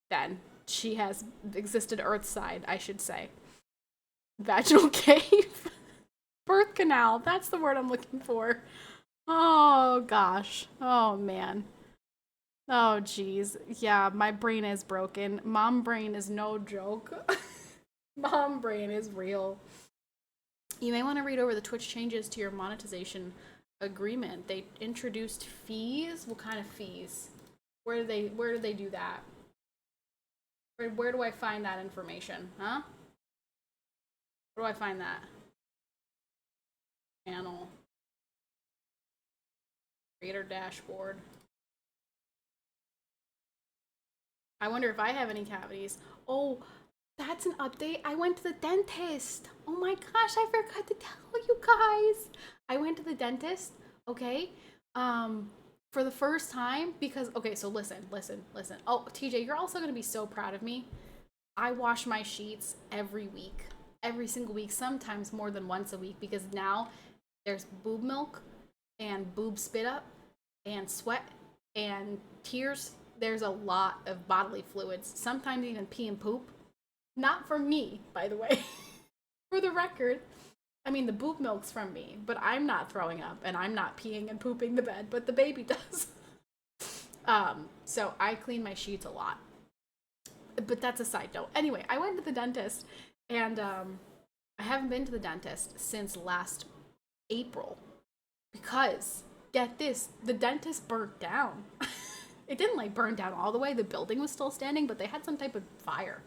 then. She has existed Earthside, I should say. Vaginal cave. Birth canal. That's the word I'm looking for. Oh gosh. Oh man. Oh geez. Yeah, my brain is broken. Mom brain is no joke. Mom brain is real. You may want to read over the Twitch changes to your monetization agreement. They introduced fees. What kind of fees? Where do they do that? Where do I find that information? Huh? Where do I find that? Channel. Creator dashboard. I wonder if I have any cavities. Oh, that's an update. I went to the dentist. Oh my gosh, I forgot to tell you guys. I went to the dentist, okay? For the first time because, okay, so listen. Oh, TJ, you're also going to be so proud of me. I wash my sheets every week. Every single week, sometimes more than once a week because now there's boob milk and boob spit up and sweat and tears. There's a lot of bodily fluids, sometimes even pee and poop. Not from me, by the way. For the record, I mean, the boob milk's from me, but I'm not throwing up and I'm not peeing and pooping the bed, but the baby does. So I clean my sheets a lot. But that's a side note. Anyway, I went to the dentist and I haven't been to the dentist since last April because, get this, the dentist burnt down. It didn't like burn down all the way. The building was still standing, but they had some type of fire.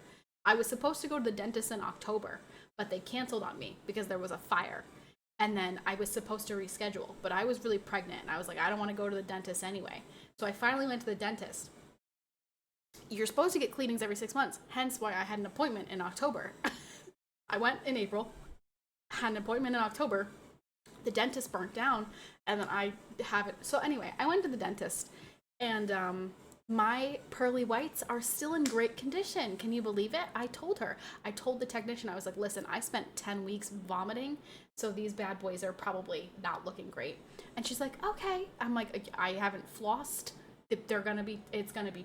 I was supposed to go to the dentist in October, but they canceled on me because there was a fire. And then I was supposed to reschedule, but I was really pregnant. And I was like, I don't want to go to the dentist anyway. So I finally went to the dentist. You're supposed to get cleanings every 6 months, hence why I had an appointment in October. I went in April, had an appointment in October. The dentist burnt down, and then I have it. So anyway, I went to the dentist, and my pearly whites are still in great condition. Can you believe it? I told the technician, I was like, listen, I spent 10 weeks vomiting, so these bad boys are probably not looking great. And she's like, okay. I'm like, I haven't flossed. It's gonna be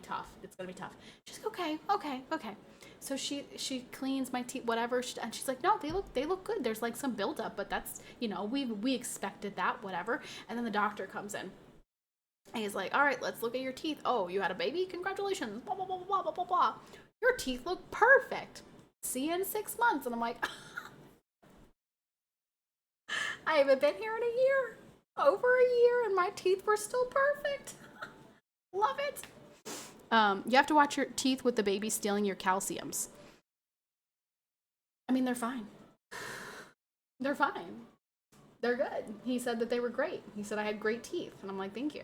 tough. It's gonna be tough. She's like, okay. So she cleans my teeth, whatever, and she's like, no, they look good. There's like some buildup, but that's, we expected that, whatever. And then the doctor comes in. And he's like, all right, let's look at your teeth. Oh, you had a baby? Congratulations. Blah, blah, blah, blah, blah, blah, blah. Your teeth look perfect. See you in 6 months. And I'm like, I haven't been here in a year. Over a year, and my teeth were still perfect. Love it. You have to watch your teeth with the baby stealing your calciums. I mean, they're fine. They're fine. They're good. He said that they were great. He said I had great teeth. And I'm like, thank you.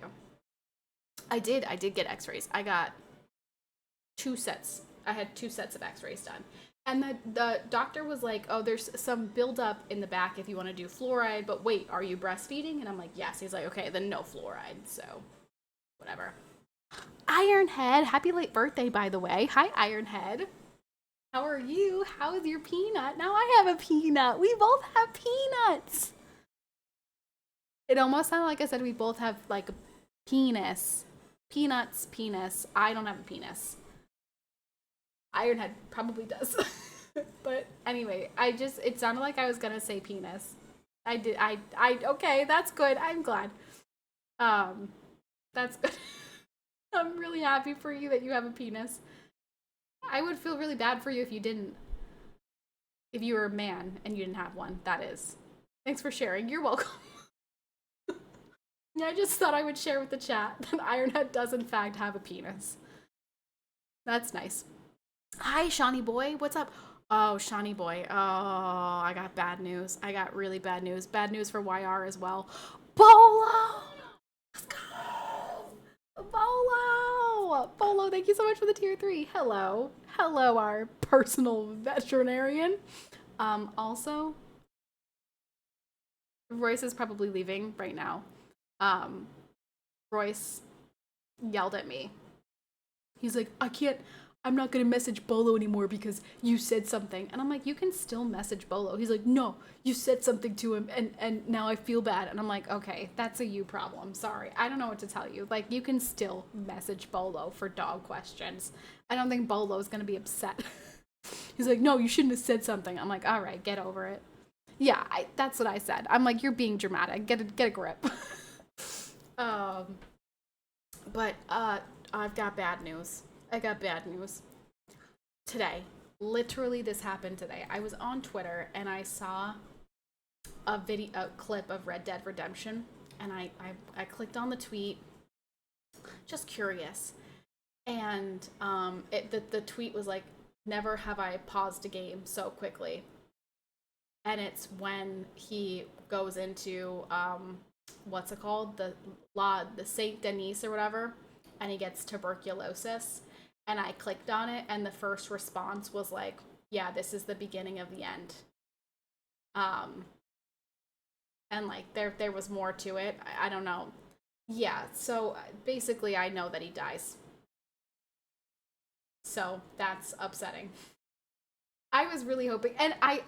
I did get x-rays. I got 2 sets. I had 2 sets of x-rays done. And the doctor was like, oh, there's some buildup in the back if you want to do fluoride. But wait, are you breastfeeding? And I'm like, yes. He's like, okay, then no fluoride. So whatever. Ironhead, happy late birthday, by the way. Hi, Ironhead. How are you? How is your peanut? Now I have a peanut. We both have peanuts. It almost sounded like I said we both have like a penis. Peanuts, penis. I don't have a penis. Ironhead probably does. But anyway, it sounded like I was gonna say penis. Okay, that's good. I'm glad. That's good. I'm really happy for you that you have a penis. I would feel really bad for you if you didn't. If you were a man and you didn't have one, that is. Thanks for sharing. You're welcome. Yeah, I just thought I would share with the chat that Ironhead does in fact have a penis. That's nice. Hi, Shawnee boy. What's up? Oh, Shawnee boy. Oh, I got bad news. I got really bad news. Bad news for YR as well. Bolo! Let's go! Bolo, thank you so much for the tier 3. Hello, our personal veterinarian. Also, Royce is probably leaving right now. Royce yelled at me. He's like, I'm not gonna message Bolo anymore because you said something. And I'm like, you can still message Bolo. He's like, no, you said something to him and now I feel bad. And I'm like, okay, that's a you problem. Sorry. I don't know what to tell you. Like, you can still message Bolo for dog questions. I don't think Bolo's gonna be upset. He's like, no, you shouldn't have said something. I'm like, all right, get over it. Yeah, that's what I said. I'm like, you're being dramatic. Get a grip. But I've got bad news. I got bad news. Today, literally this happened today. I was on Twitter and I saw a clip of Red Dead Redemption, and I clicked on the tweet, just curious. And the tweet was like, never have I paused a game so quickly. And it's when he goes into what's it called? The Saint Denis or whatever, and he gets tuberculosis. And I clicked on it, and the first response was like, yeah, this is the beginning of the end. And like there was more to it. I don't know. Yeah, so basically I know that he dies. So that's upsetting. I was really hoping, and I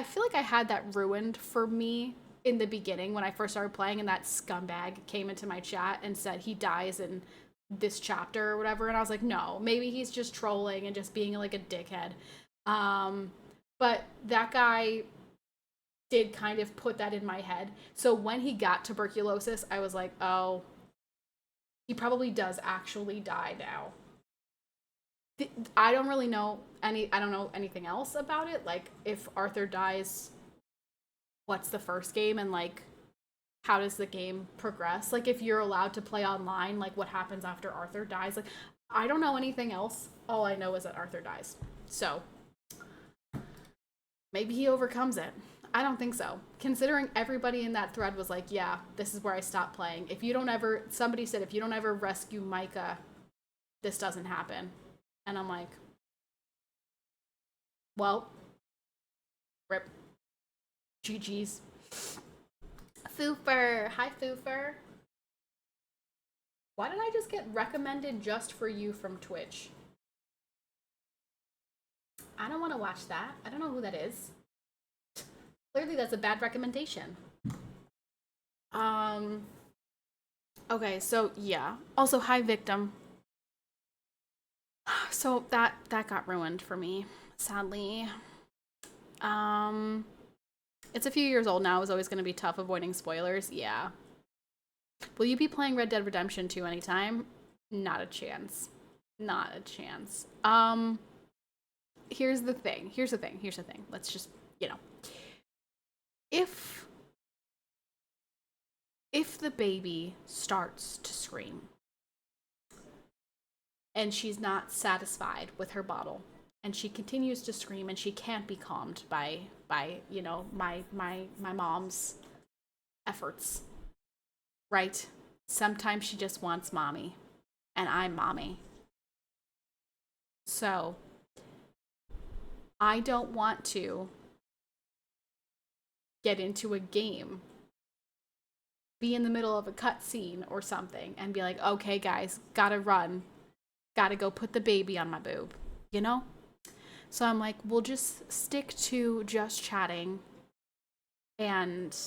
feel like I had that ruined for me in the beginning when I first started playing, and that scumbag came into my chat and said he dies in this chapter or whatever, and I was like, no, maybe he's just trolling and just being like a dickhead. But that guy did kind of put that in my head. So when he got tuberculosis, I was like, oh, he probably does actually die now. I don't really know I don't know anything else about it. Like, if Arthur dies, what's the first game, and like, how does the game progress? Like, if you're allowed to play online, like, what happens after Arthur dies? Like, I don't know anything else. All I know is that Arthur dies. So maybe he overcomes it. I don't think so. Considering everybody in that thread was like, yeah, this is where I stopped playing. If you don't ever, somebody said, if you don't ever rescue Micah, this doesn't happen. And I'm like, well, rip. GG's. Foofer. Hi, Foofer. Why did I just get recommended just for you from Twitch? I don't want to watch that. I don't know who that is. Clearly that's a bad recommendation. Okay, so yeah. Also, hi, Victim. So that got ruined for me, sadly. It's a few years old now. It was always going to be tough avoiding spoilers. Yeah. Will you be playing Red Dead Redemption 2 anytime? Not a chance. Not a chance. Here's the thing. Let's just, if the baby starts to scream and she's not satisfied with her bottle and she continues to scream and she can't be calmed by my mom's efforts, right? Sometimes she just wants mommy, and I'm mommy. So I don't want to get into a game, be in the middle of a cutscene or something, and be like, okay, guys, gotta run. Gotta go put the baby on my boob, you know? So I'm like, we'll just stick to just chatting and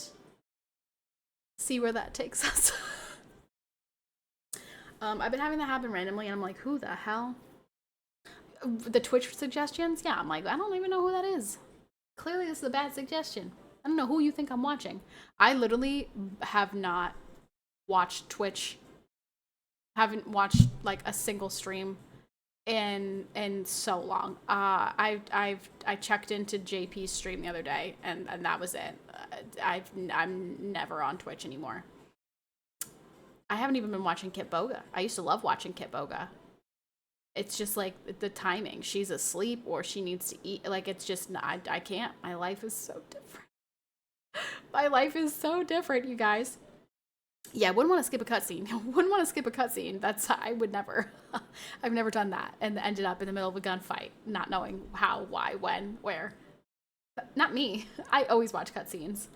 see where that takes us. I've been having that happen randomly, and I'm like, who the hell? The Twitch suggestions? Yeah, I'm like, I don't even know who that is. Clearly, this is a bad suggestion. I don't know who you think I'm watching. I literally have not watched Twitch. Haven't watched like a single stream in so long. I checked into JP's stream the other day, and that was it. I'm never on Twitch anymore. I haven't even been watching Kit Boga. I used to love watching Kit Boga. It's just like the timing. She's asleep or she needs to eat. Like, it's just, I can't. My life is so different. My life is so different, you guys. Yeah, I wouldn't want to skip a cutscene. I would never. I've never done that and ended up in the middle of a gunfight, not knowing how, why, when, where. Not me. I always watch cutscenes.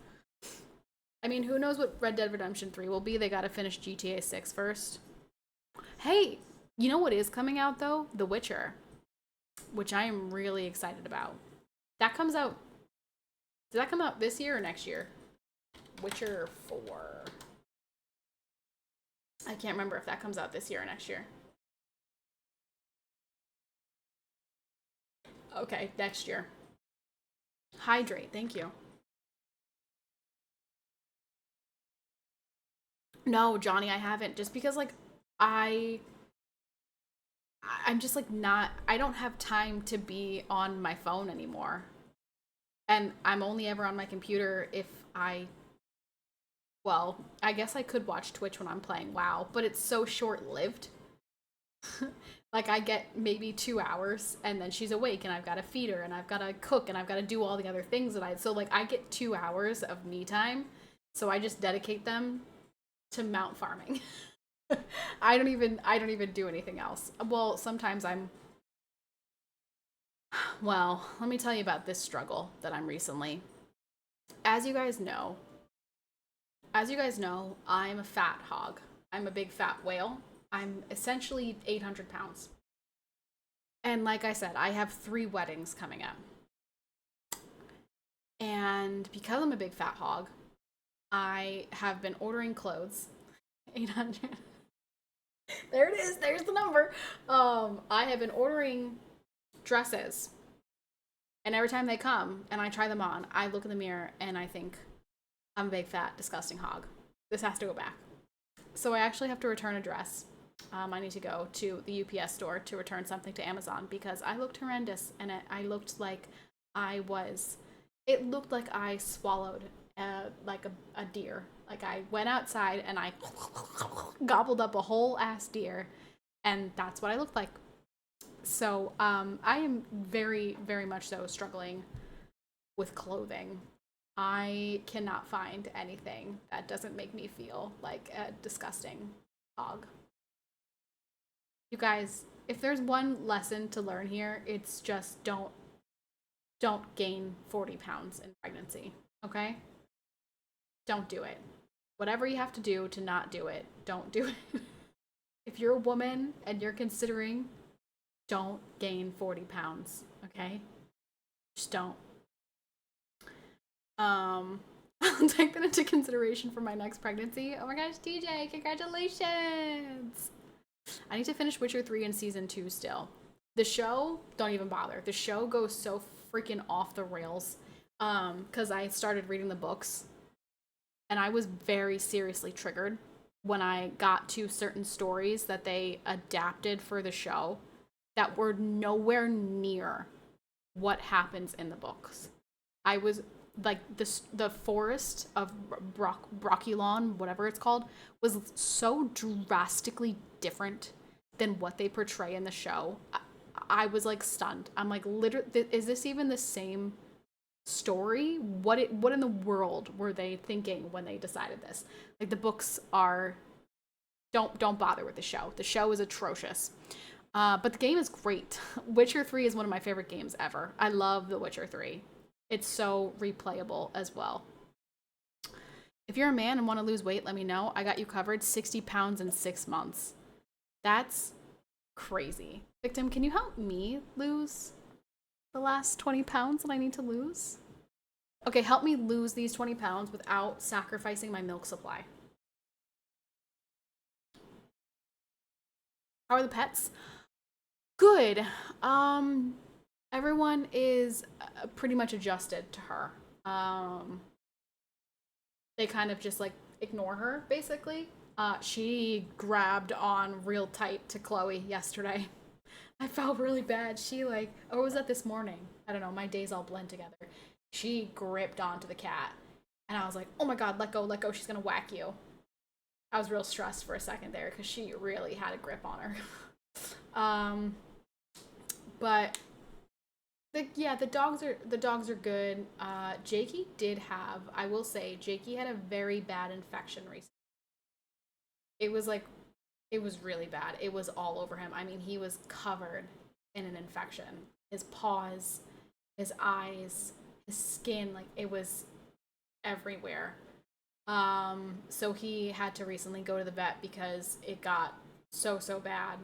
I mean, who knows what Red Dead Redemption 3 will be? They gotta finish GTA 6 first. Hey, you know what is coming out, though? The Witcher, which I am really excited about. That comes out... Did that come out this year or next year? Witcher 4. I can't remember if that comes out this year or next year. Okay, next year. Hydrate, thank you. No, Johnny, I haven't. Just because, like, I'm just, like, not... I don't have time to be on my phone anymore. And I'm only ever on my computer if well, I guess I could watch Twitch when I'm playing WoW, but it's so short-lived. Like, I get maybe 2 hours, and then she's awake, and I've got to feed her, and I've got to cook, and I've got to do all the other things that so, like, I get 2 hours of me time, so I just dedicate them to mount farming. I don't even do anything else. Well, sometimes well, let me tell you about this struggle that I'm recently. As you guys know, I'm a fat hog. I'm a big fat whale. I'm essentially 800 pounds. And like I said, I have 3 weddings coming up. And because I'm a big fat hog, I have been ordering clothes. 800. There it is. There's the number. I have been ordering dresses. And every time they come and I try them on, I look in the mirror and I think, I'm a big, fat, disgusting hog. This has to go back. So I actually have to return a dress. I need to go to the UPS store to return something to Amazon because I looked horrendous and I looked like it looked like I swallowed like a deer. Like I went outside and I gobbled up a whole ass deer, and that's what I looked like. So I am very, very much so struggling with clothing. I cannot find anything that doesn't make me feel like a disgusting dog. You guys, if there's one lesson to learn here, it's just don't gain 40 pounds in pregnancy, okay? Don't do it. Whatever you have to do to not do it, don't do it. If you're a woman and you're considering, don't gain 40 pounds, okay? Just don't. I'll take that into consideration for my next pregnancy. Oh my gosh, TJ, congratulations! I need to finish Witcher 3 in season 2 still. The show, don't even bother. The show goes so freaking off the rails. Because I started reading the books and I was very seriously triggered when I got to certain stories that they adapted for the show that were nowhere near what happens in the books. I was like, the forest of Brocculon, whatever it's called, was so drastically different than what they portray in the show. I was like stunned. I'm like, literally, is this even the same story? What in the world were they thinking when they decided this? Like, the books are, don't bother with the show. The show is atrocious. But the game is great. Witcher 3 is one of my favorite games ever. I love The Witcher 3. It's so replayable as well. If you're a man and want to lose weight, let me know. I got you covered. 60 pounds in 6 months. That's crazy. Victim, can you help me lose the last 20 pounds that I need to lose? Okay, help me lose these 20 pounds without sacrificing my milk supply. How are the pets? Good. Everyone is pretty much adjusted to her. They kind of just like ignore her, basically. She grabbed on real tight to Chloe yesterday. I felt really bad. She like, or was that this morning? I don't know, my days all blend together. She gripped onto the cat. And I was like, oh my god, let go, she's gonna whack you. I was real stressed for a second there because she really had a grip on her. But the dogs are good. Jakey did have, I will say, Jakey had a very bad infection recently. It was really bad. It was all over him. I mean, he was covered in an infection. His paws, his eyes, his skin, like, it was everywhere. So he had to recently go to the vet because it got so bad.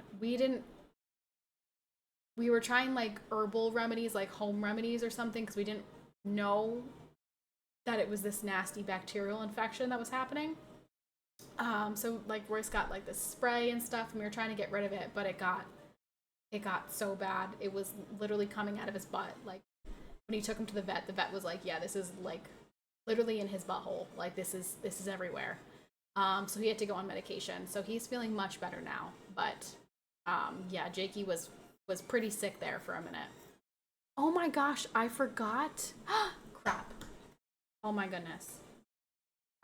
We were trying like herbal remedies, like home remedies or something, because we didn't know that it was this nasty bacterial infection that was happening. So like Royce got like this spray and stuff, and we were trying to get rid of it, but it got so bad. It was literally coming out of his butt. Like, when he took him to the vet was like, yeah, this is like literally in his butthole. Like, this is everywhere. So he had to go on medication. So he's feeling much better now. But yeah, Jakey was pretty sick there for a minute. Oh my gosh, I forgot. Crap. Oh my goodness.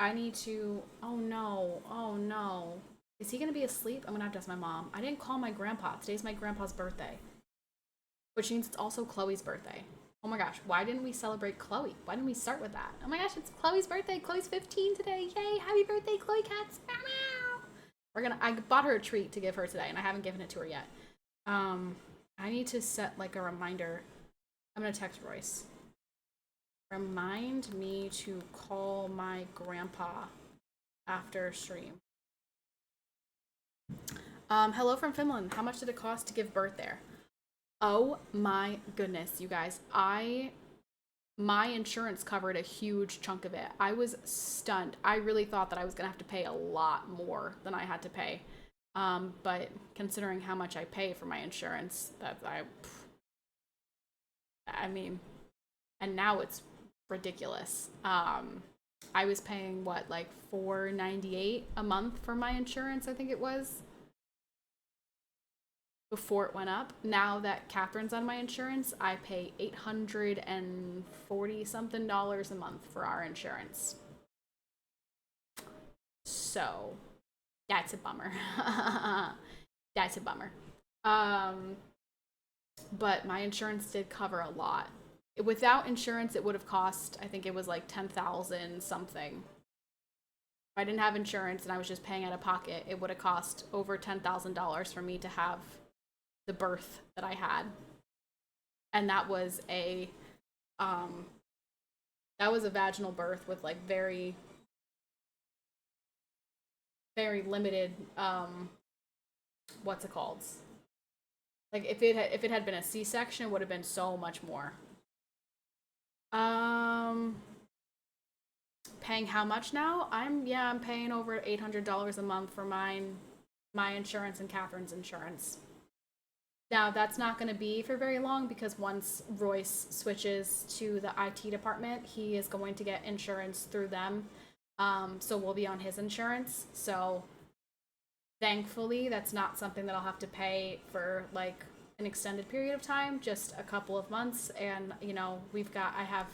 I need to, oh no. Is he gonna be asleep? I'm gonna have to ask my mom. I didn't call my grandpa. Today's my grandpa's birthday. Which means it's also Chloe's birthday. Oh my gosh, why didn't we celebrate Chloe? Why didn't we start with that? Oh my gosh, it's Chloe's birthday. Chloe's 15 today. Yay, happy birthday, Chloe Cats. I bought her a treat to give her today, and I haven't given it to her yet. I need to set like a reminder. I'm gonna text Royce. Remind me to call my grandpa after stream. Hello from Finland. How much did it cost to give birth there? Oh my goodness, you guys. My insurance covered a huge chunk of it. I was stunned. I really thought that I was gonna have to pay a lot more than I had to pay. But considering how much I pay for my insurance, I mean, and now it's ridiculous. I was paying what, like $4.98 a month for my insurance, I think it was, before it went up. Now that Catherine's on my insurance, I pay $840 something a month for our insurance. So that's a bummer. That's a bummer. But my insurance did cover a lot. Without insurance, it would have cost, I think it was like 10,000 something. If I didn't have insurance and I was just paying out of pocket, it would have cost over $10,000 for me to have the birth that I had. And that was a vaginal birth with like very, very limited what's it called? Like if it had been a C-section, it would have been so much more. Paying how much now? I'm paying over $800 a month for my insurance and Catherine's insurance. Now that's not going to be for very long because once Royce switches to the IT department, he is going to get insurance through them. So we'll be on his insurance. So thankfully, that's not something that I'll have to pay for like an extended period of time, just a couple of months. And, you know, I have,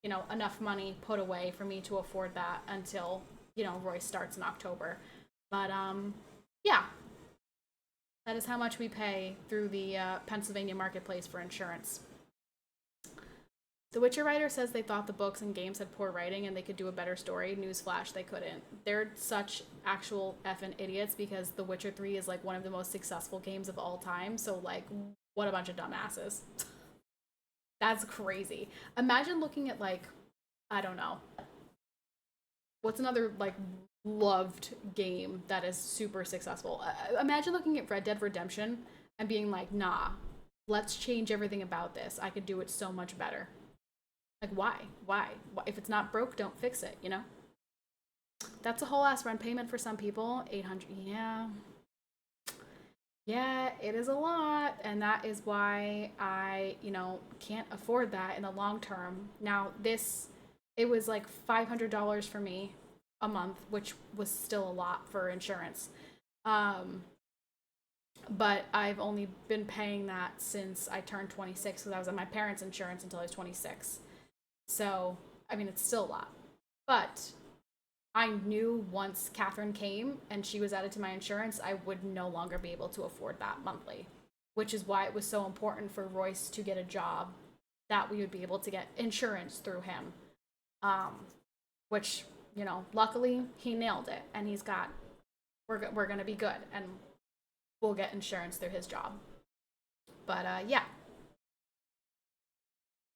you know, enough money put away for me to afford that until, you know, Royce starts in October. But, yeah. That is how much we pay through the Pennsylvania marketplace for insurance. The Witcher writer says they thought the books and games had poor writing and they could do a better story. Newsflash, they couldn't. They're such actual effing idiots because The Witcher 3 is like one of the most successful games of all time. So like, what a bunch of dumbasses. That's crazy. Imagine looking at like, I don't know. What's another like loved game that is super successful? Imagine looking at Red Dead Redemption and being like, nah, let's change everything about this. I could do it so much better. Like, why? If it's not broke, don't fix it, you know? That's a whole ass rent payment for some people. 800, yeah. Yeah, it is a lot. And that is why I, you know, can't afford that in the long term. Now, it was like $500 for me a month, which was still a lot for insurance. But I've only been paying that since I turned 26 because I was on my parents' insurance until I was 26. So, I mean, it's still a lot. But I knew once Catherine came and she was added to my insurance, I would no longer be able to afford that monthly, which is why it was so important for Royce to get a job that we would be able to get insurance through him. Which, you know, luckily he nailed it and we're going to be good and we'll get insurance through his job. But, yeah.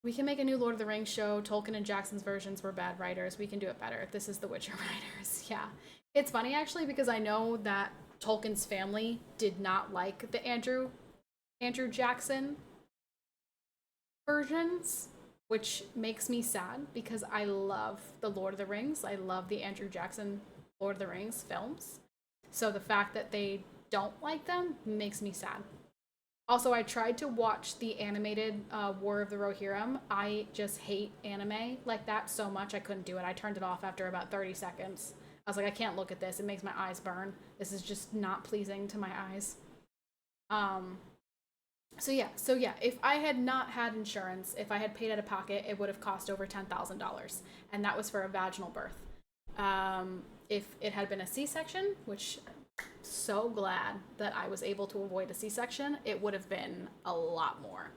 We can make a new Lord of the Rings show. Tolkien and Jackson's versions were bad writers. We can do it better. This is the Witcher writers. Yeah. It's funny, actually, because I know that Tolkien's family did not like the Andrew Jackson versions, which makes me sad because I love the Lord of the Rings. I love the Andrew Jackson Lord of the Rings films. So the fact that they don't like them makes me sad. Also, I tried to watch the animated War of the Rohirrim. I just hate anime like that so much I couldn't do it. I turned it off after about 30 seconds. I was like, I can't look at this. It makes my eyes burn. This is just not pleasing to my eyes. So yeah, if I had not had insurance, if I had paid out of pocket, it would have cost over $10,000. And that was for a vaginal birth. If it had been a C-section, which so glad that I was able to avoid a C-section, it would have been a lot more.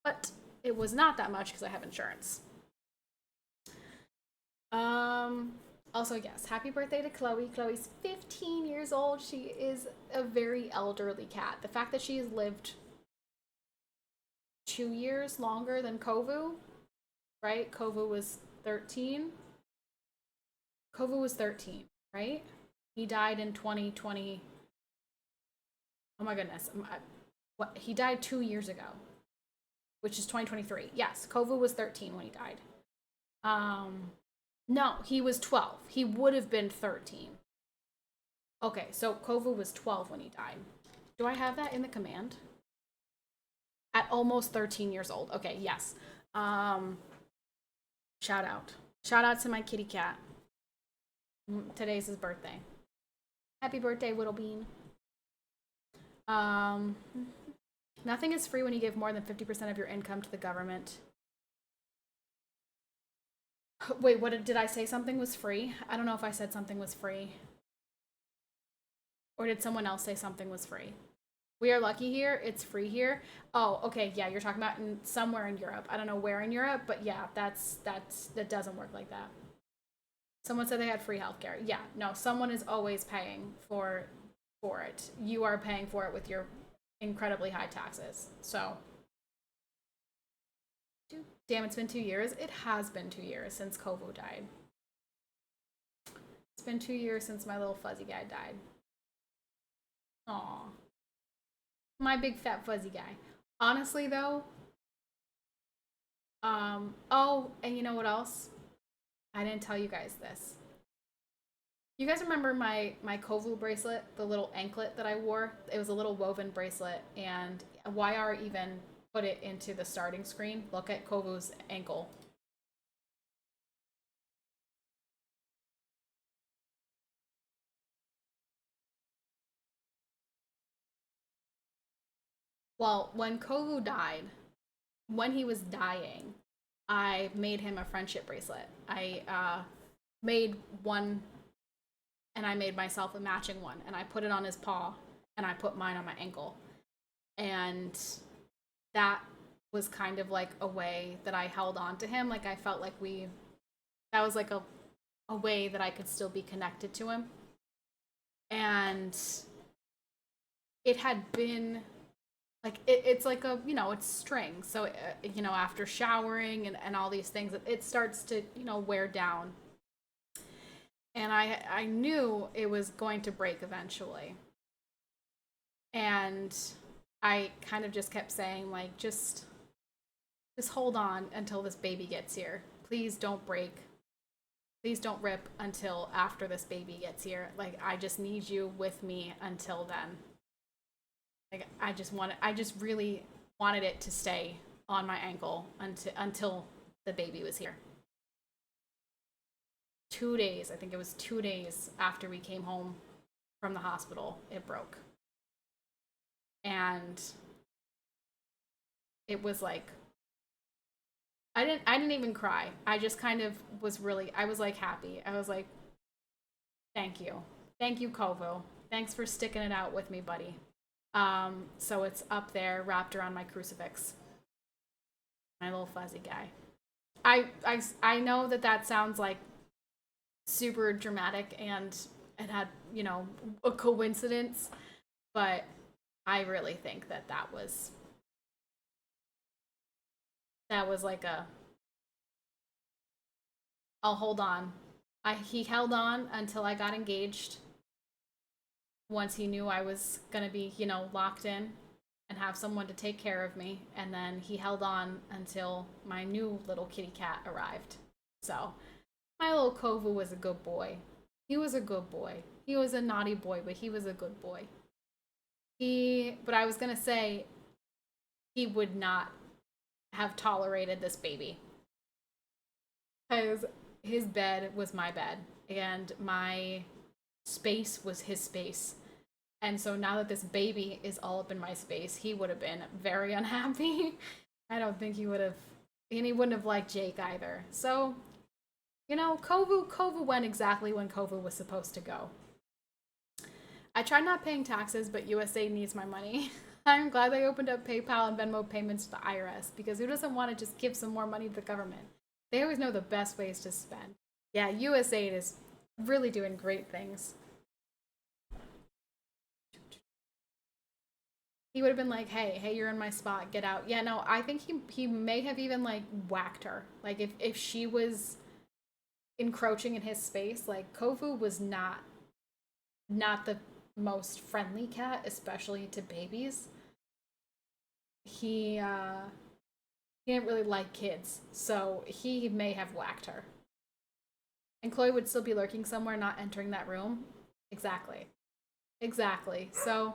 But it was not that much because I have insurance. Also, yes, happy birthday to Chloe. Chloe's 15 years old. She is a very elderly cat. The fact that she has lived 2 years longer than Kovu, right? Kovu was 13. Kovu was 13, right? He died in 2020. Oh my goodness. He died 2 years ago, which is 2023. Yes, Kovu was 13 when he died. No, he was 12. He would have been 13. Okay, so Kovu was 12 when he died. Do I have that in the command? At almost 13 years old. Okay, yes. Shout out. Shout out to my kitty cat. Today's his birthday. Happy birthday, Whittlebean. Nothing is free when you give more than 50% of your income to the government. Wait, did I say something was free? I don't know if I said something was free. Or did someone else say something was free? We are lucky here. It's free here. Oh, okay. Yeah, you're talking about somewhere in Europe. I don't know where in Europe, but yeah, that doesn't work like that. Someone said they had free healthcare. Yeah, no, someone is always paying for it. You are paying for it with your incredibly high taxes. So, damn, it's been 2 years. It has been 2 years since Kovu died. It's been 2 years since my little fuzzy guy died. Aw, my big fat fuzzy guy. Honestly, though, oh, and you know what else? I didn't tell you guys this. You guys remember my Kovu bracelet, the little anklet that I wore? It was a little woven bracelet, and YR even put it into the starting screen. Look at Kovu's ankle. Well, when Kovu died, when he was dying, I made him a friendship bracelet. I made one, and I made myself a matching one, and I put it on his paw, and I put mine on my ankle. And that was kind of like a way that I held on to him. Like I felt like that was like a way that I could still be connected to him. And it had been like it's like it's string, so after showering and all these things, it starts to wear down, and I knew it was going to break eventually, and I kind of just kept saying, like, just hold on until this baby gets here. Please don't break. Please don't rip until after this baby gets here. Like, I just need you with me until then. Like, I just really wanted it to stay on my ankle until the baby was here. 2 days, I think it was 2 days after we came home from the hospital, it broke. And it was like I didn't even cry. I just kind of I was like happy. I was like, thank you. Thank you, Kovo. Thanks for sticking it out with me, buddy. So it's up there wrapped around my crucifix. My little fuzzy guy. I know that sounds like super dramatic and it had, a coincidence, but I really think that was like I'll hold on. He held on until I got engaged. Once he knew I was gonna be, locked in and have someone to take care of me, and then he held on until my new little kitty cat arrived. So my little Kovu was a good boy. He was a good boy. He was a naughty boy, but he was a good boy. But I was gonna say, he would not have tolerated this baby because his bed was my bed and my space was his space. And so now that this baby is all up in my space, he would have been very unhappy. I don't think he would have, and he wouldn't have liked Jake either. So, Kovu went exactly when Kovu was supposed to go. I tried not paying taxes, but USA needs my money. I'm glad they opened up PayPal and Venmo payments to the IRS, because who doesn't want to just give some more money to the government? They always know the best ways to spend. Yeah, USAID is really doing great things. He would have been like, hey, you're in my spot, get out. Yeah, no, I think he may have even like whacked her. Like if she was encroaching in his space, like Kovu was not the most friendly cat, especially to babies. He didn't really like kids, so he may have whacked her. And Chloe would still be lurking somewhere, not entering that room. Exactly. Exactly. So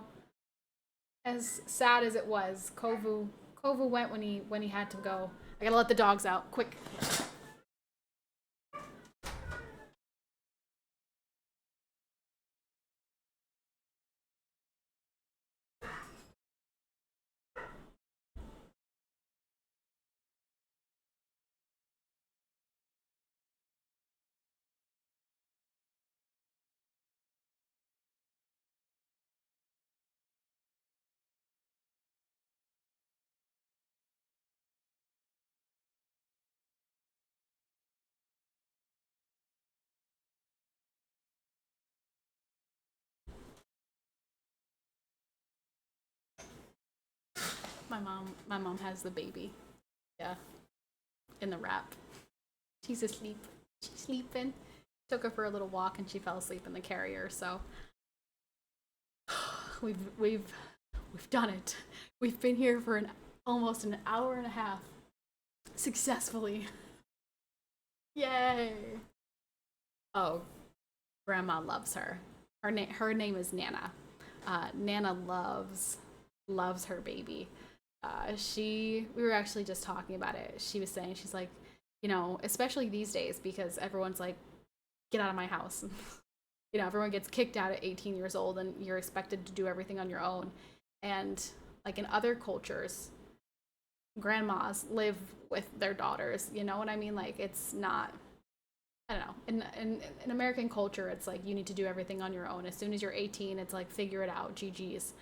as sad as it was, Kovu went when he had to go. I gotta let the dogs out. Quick. My mom has the baby. Yeah. In the wrap. She's asleep. She's sleeping. Took her for a little walk and she fell asleep in the carrier, so we've done it. We've been here for almost an hour and a half. Successfully. Yay. Oh, grandma loves her. Her name is Nana. Nana loves her baby. We were actually just talking about it. She was saying, she's like, you know, especially these days because everyone's like, get out of my house. You know, everyone gets kicked out at 18 years old and you're expected to do everything on your own. And like in other cultures, grandmas live with their daughters, you know what I mean? Like it's not, I don't know. In American culture, it's like you need to do everything on your own. As soon as you're 18, it's like figure it out, GG's.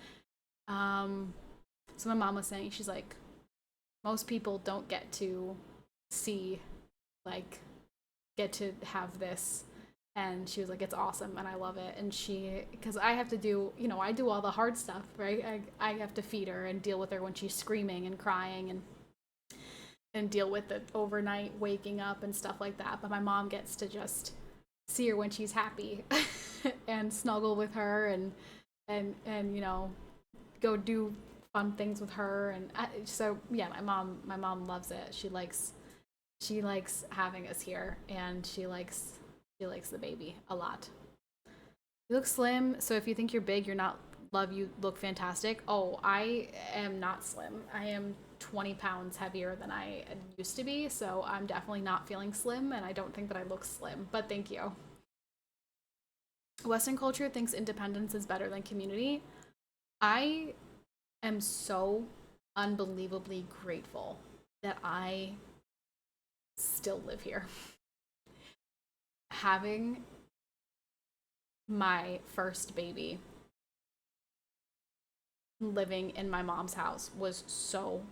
So my mom was saying, she's like, most people don't get to see, like, get to have this. And she was like, it's awesome and I love it. And because I have to do, you know, I do all the hard stuff, right? I have to feed her and deal with her when she's screaming and crying and deal with the overnight waking up and stuff like that. But my mom gets to just see her when she's happy and snuggle with her and you know, go do fun things with her. And so yeah, my mom loves it. She likes having us here, and she likes the baby a lot. You look slim, so if you think you're big, you're not love, you look fantastic. Oh, I am not slim. I am 20 pounds heavier than I used to be, so I'm definitely not feeling slim, and I don't think that I look slim, but thank you. Western culture thinks independence is better than community. I am so unbelievably grateful that I still live here. Having my first baby living in my mom's house was so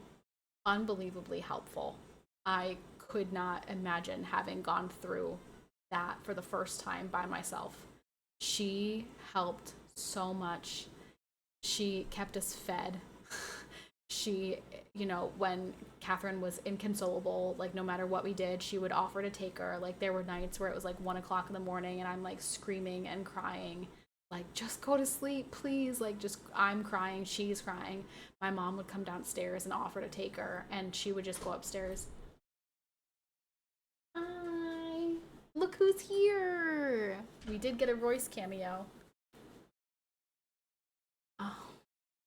unbelievably helpful. I could not imagine having gone through that for the first time by myself. She helped so much. She kept us fed. She, you know, when Catherine was inconsolable, like no matter what we did, she would offer to take her. Like there were nights where it was like 1 o'clock in the morning and I'm like screaming and crying, like just go to sleep, please. Like just I'm crying, she's crying. My mom would come downstairs and offer to take her, and she would just go upstairs. Hi, look who's here. We did get a Royce cameo. Oh,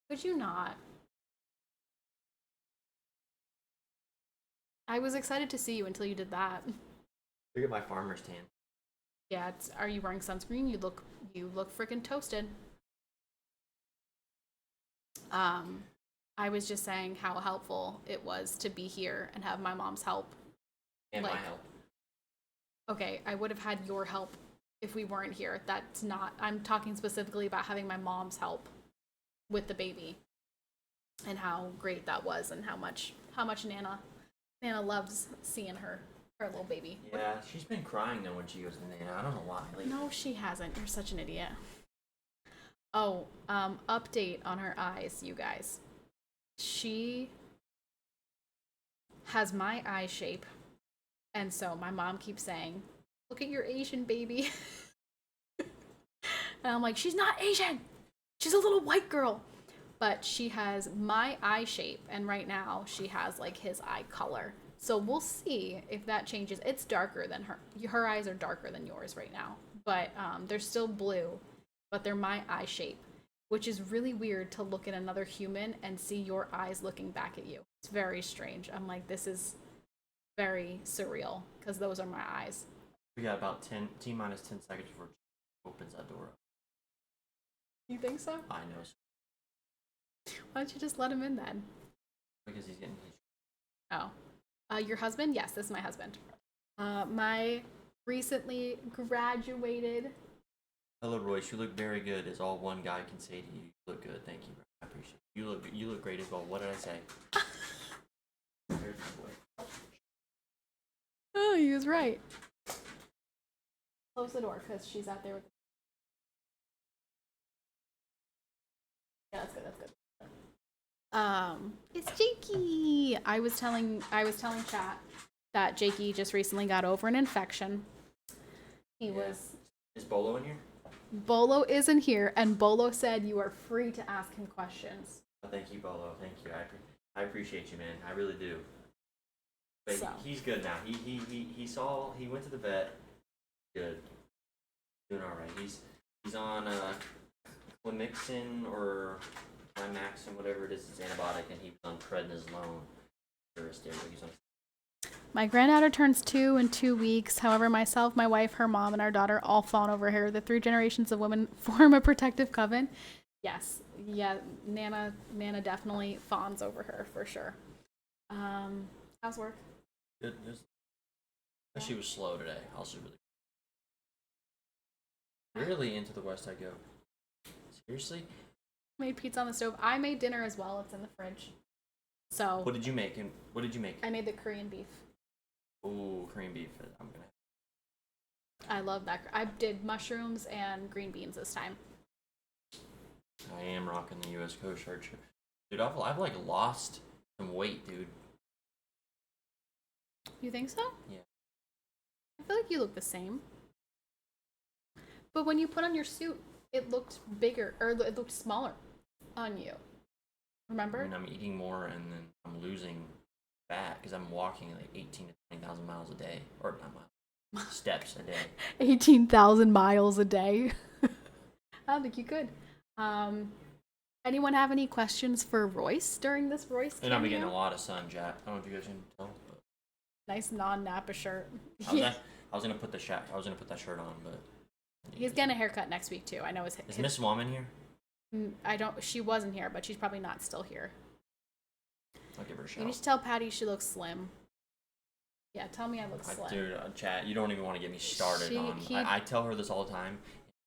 could you not? I was excited to see you until you did that. Look at my farmer's tan. Yeah, are you wearing sunscreen? You look freaking toasted. I was just saying how helpful it was to be here and have my mom's help. And like, my help. Okay, I would have had your help if we weren't here. That's not, I'm talking specifically about having my mom's help with the baby and how great that was and how much Nana loves seeing her little baby. Yeah, she's been crying though when she goes to Nana. I don't know why. Like, no, she hasn't. You're such an idiot. Oh, update on her eyes, you guys. She has my eye shape, and so my mom keeps saying, look at your Asian baby. And I'm like, she's not Asian! She's a little white girl! But she has my eye shape, and right now she has like his eye color. So we'll see if that changes. It's darker than her. Her eyes are darker than yours right now, but they're still blue, but they're my eye shape, which is really weird to look at another human and see your eyes looking back at you. It's very strange. I'm like, this is very surreal because those are my eyes. We got about 10 minus 10 seconds before she opens that door up. You think so? I know. Why don't you just let him in then? Because he's getting his. Oh. Your husband? Yes, this is my husband. My recently graduated. Hello, Royce. You look very good, is all one guy can say to you. You look good. Thank you. I appreciate it. You look great as well. What did I say? Oh, he was right. Close the door because she's out there with. Yeah, that's good. That's good. It's Jakey. I was telling chat that Jakey just recently got over an infection. He was. Is Bolo in here? Bolo isn't here, and Bolo said you are free to ask him questions. Oh, thank you, Bolo. Thank you. I appreciate you, man. I really do. But So. he's good now. He went to the vet. Good. Doing all right. He's on Clemixin or Climaxin, whatever it is. It's antibiotic, and he was on prednisolone for a steroid. He's on. My granddaughter turns 2 in 2 weeks. However, myself, my wife, her mom, and our daughter all fawn over her. The 3 generations of women form a protective coven. Yes, yeah, Nana definitely fawns over her for sure. How's work? Good. She was slow today. Also really into the West I go. Seriously? Made pizza on the stove. I made dinner as well. It's in the fridge. So. What did you make? And what did you make? I made the Korean beef. Ooh, Korean beef. I'm gonna. I love that. I did mushrooms and green beans this time. I am rocking the U.S. Coast Guard shirt. Dude, I've like lost some weight, dude. You think so? Yeah. I feel like you look the same. But when you put on your suit, it looked bigger, or it looked smaller on you. Remember? I mean, I'm eating more and then I'm losing fat because I'm walking like 18 to 20,000 miles a day. Or not miles. Steps a day. 18,000 miles a day. I don't think you could. Anyone have any questions for Royce during this Royce cameo? And I'm getting a lot of sun, Jack. I don't know if you guys can tell. But nice non-Napa shirt. I was gonna put that shirt on, but he's getting a haircut next week too. I know his. Is Miss Woman here? I don't. She wasn't here, but she's probably not still here. I'll give her a shout. You need to tell Patty she looks slim. Yeah, tell me I look slim. Dude, chat. You don't even want to get me started on. I tell her this all the time.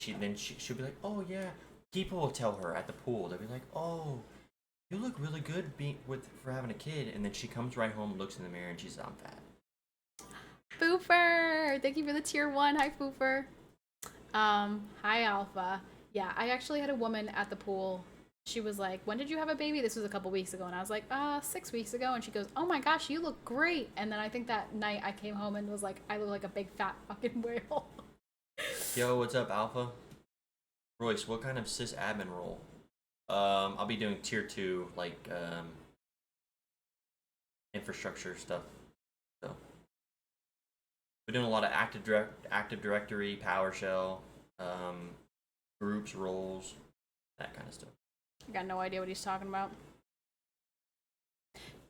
She'll be like, oh yeah. People will tell her at the pool. They'll be like, oh, you look really good for having a kid. And then she comes right home, looks in the mirror, and she's I'm fat. Foofer, thank you for the tier 1. Hi, Foofer. Hi, Alpha. Yeah, I actually had a woman at the pool. She was like, when did you have a baby? This was a couple weeks ago. And I was like, 6 weeks ago. And she goes, oh my gosh, you look great. And then I think that night I came home and was like, I look like a big fat fucking whale. Yo, what's up, Alpha? Royce, what kind of sysadmin role? I'll be doing tier 2, like, infrastructure stuff. So, we're doing a lot of Active Directory, PowerShell, groups, roles, that kind of stuff. I got no idea what he's talking about.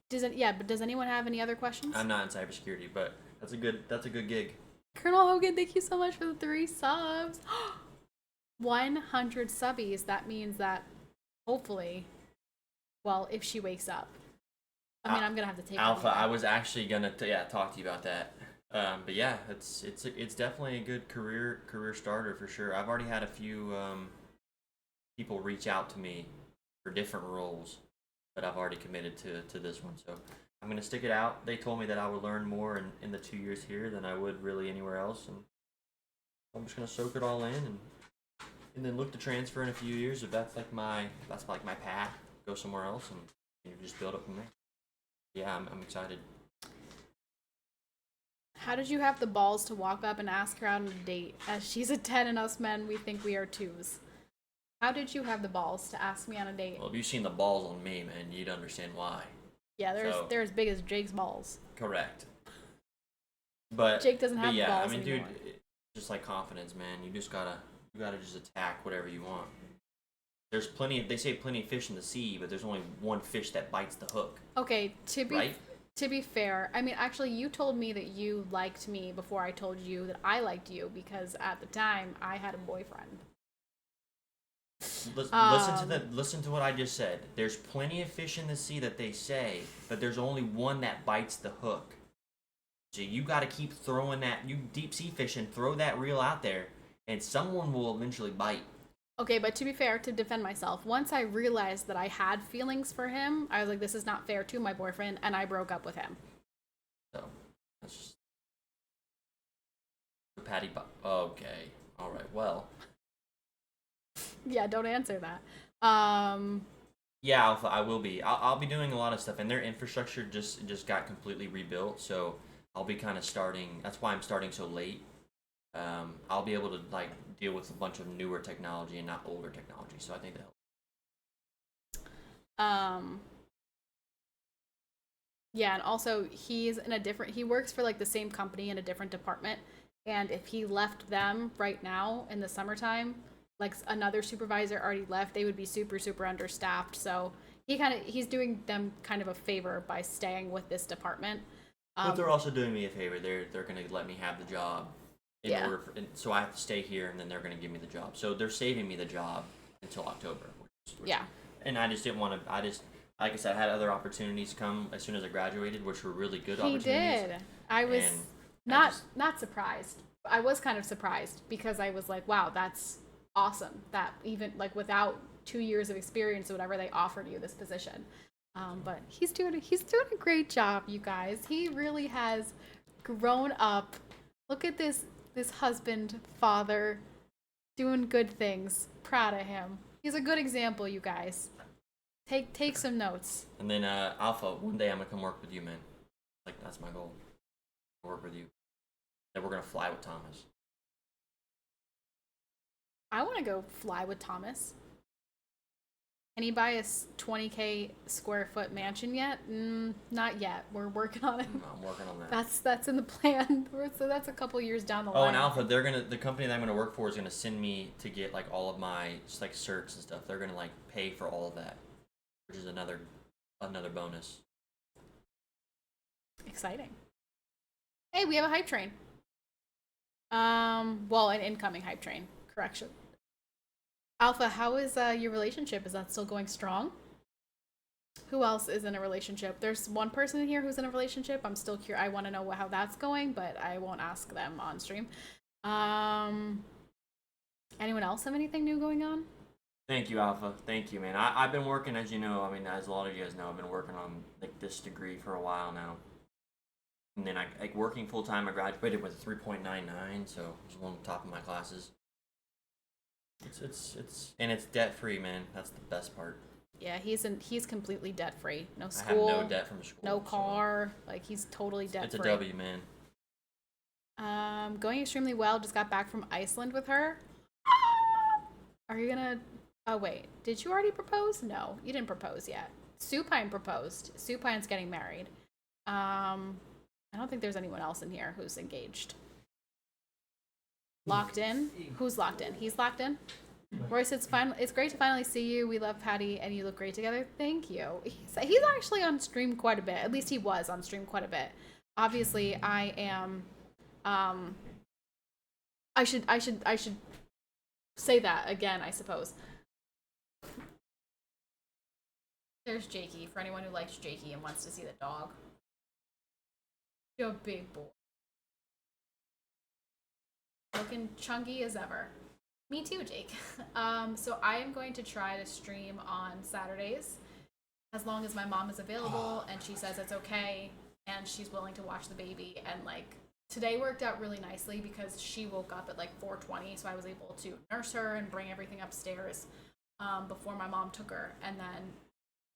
But does anyone have any other questions? I'm not in cybersecurity, but that's a good gig. Colonel Hogan, thank you so much for the 3 subs. 100 subbies. That means that hopefully, well, if she wakes up, I mean, I'm gonna have to take Alpha. I was actually gonna talk to you about that. But yeah, it's definitely a good career starter for sure. I've already had a few people reach out to me for different roles, but I've already committed to this one. So I'm gonna stick it out. They told me that I would learn more in the 2 years here than I would really anywhere else, and I'm just gonna soak it all in and then look to transfer in a few years if that's like my path. Go somewhere else and just build up from there. Yeah, I'm excited. How did you have the balls to walk up and ask her out on a date? As she's a 10 and us men, we think we are 2s. How did you have the balls to ask me on a date? Well, if you've seen the balls on me, man, you'd understand why. Yeah, they're as big as Jake's balls. Correct. But Jake doesn't have balls I mean, anymore. dude, just like confidence, man. You gotta just attack whatever you want. There's they say plenty of fish in the sea, but there's only one fish that bites the hook. Okay, to be fair, I mean, actually, you told me that you liked me before I told you that I liked you because at the time I had a boyfriend. Listen to what I just said. There's plenty of fish in the sea that they say, but there's only one that bites the hook. So you got to keep throwing that. You deep sea fishing, throw that reel out there, and someone will eventually bite. Okay, but to be fair, to defend myself, once I realized that I had feelings for him, I was like, this is not fair to my boyfriend, and I broke up with him. So, that's just... Patty... Okay. Alright, well... Yeah, don't answer that. Yeah, Alpha, I will be. I'll be doing a lot of stuff, and their infrastructure just got completely rebuilt. So I'll be kind of starting. That's why I'm starting so late. I'll be able to like deal with a bunch of newer technology and not older technology. So I think that Um, yeah, and also he's in a different. He works for like the same company in a different department, and if he left them right now in the summertime, like another supervisor already left, they would be super understaffed. So he's doing them kind of a favor by staying with this department. but they're also doing me a favor. They're gonna let me have the job Yeah. so I have to stay here, and then they're gonna give me the job. So they're saving me the job until October. Yeah. And I just didn't want to. I just like I said, I had other opportunities come as soon as I graduated, which were really good He opportunities. did. I was And not surprised. I was kind of surprised because I was like, wow, that's awesome. That even like without 2 years of experience or whatever, they offered you this position. But he's doing a great job, you guys. He really has grown up. Look at this husband, father, doing good things. Proud of him. He's a good example, you guys. Take some notes. And then Alpha, one day I'm gonna come work with you, man. Like that's my goal. Work with you. Then we're gonna fly with Thomas. I want to go fly with Thomas. Can he buy a 20K square foot mansion yet? Not yet. We're working on it. I'm working on that. That's in the plan. So that's a couple years down the Oh, line. and Alpha, the company that I'm gonna work for is gonna send me to get like all of my just like certs and stuff. They're gonna like pay for all of that, which is another bonus. Exciting. Hey, we have a hype train. Well, an incoming hype train. Correction. Alpha, how is your relationship? Is that still going strong? Who else is in a relationship? There's one person in here who's in a relationship. I'm still curious. I want to know how that's going, but I won't ask them on stream. Anyone else have anything new going on? Thank you, Alpha. Thank you, man. I've been working, as you know. I mean, as a lot of you guys know, I've been working on like this degree for a while now. And then I like working full time. I graduated with a 3.99, so it was one of the top of my classes. It's debt free, man. That's the best part. Yeah, he's completely debt free. No I have school, no debt from school. no car. Like he's totally debt It's a free. W, man. Going extremely well. Just got back from Iceland with her. Are you gonna? Oh wait, did you already propose? No, you didn't propose yet. Supine proposed. Supine's getting married. I don't think there's anyone else in here who's engaged. Locked in? Who's locked in? He's locked in? Royce, it's great to finally see you. We love Patty, and you look great together. Thank you. He's actually on stream quite a bit. At least he was on stream quite a bit. Obviously, I am. I should say that again, I suppose. There's Jakey, for anyone who likes Jakey and wants to see the dog. You're a big boy. Looking chunky as ever. Me too, Jake. So I am going to try to stream on Saturdays, as long as my mom is available and she says it's okay and she's willing to watch the baby. And like today worked out really nicely because she woke up at like 4:20, so I was able to nurse her and bring everything upstairs before my mom took her, and then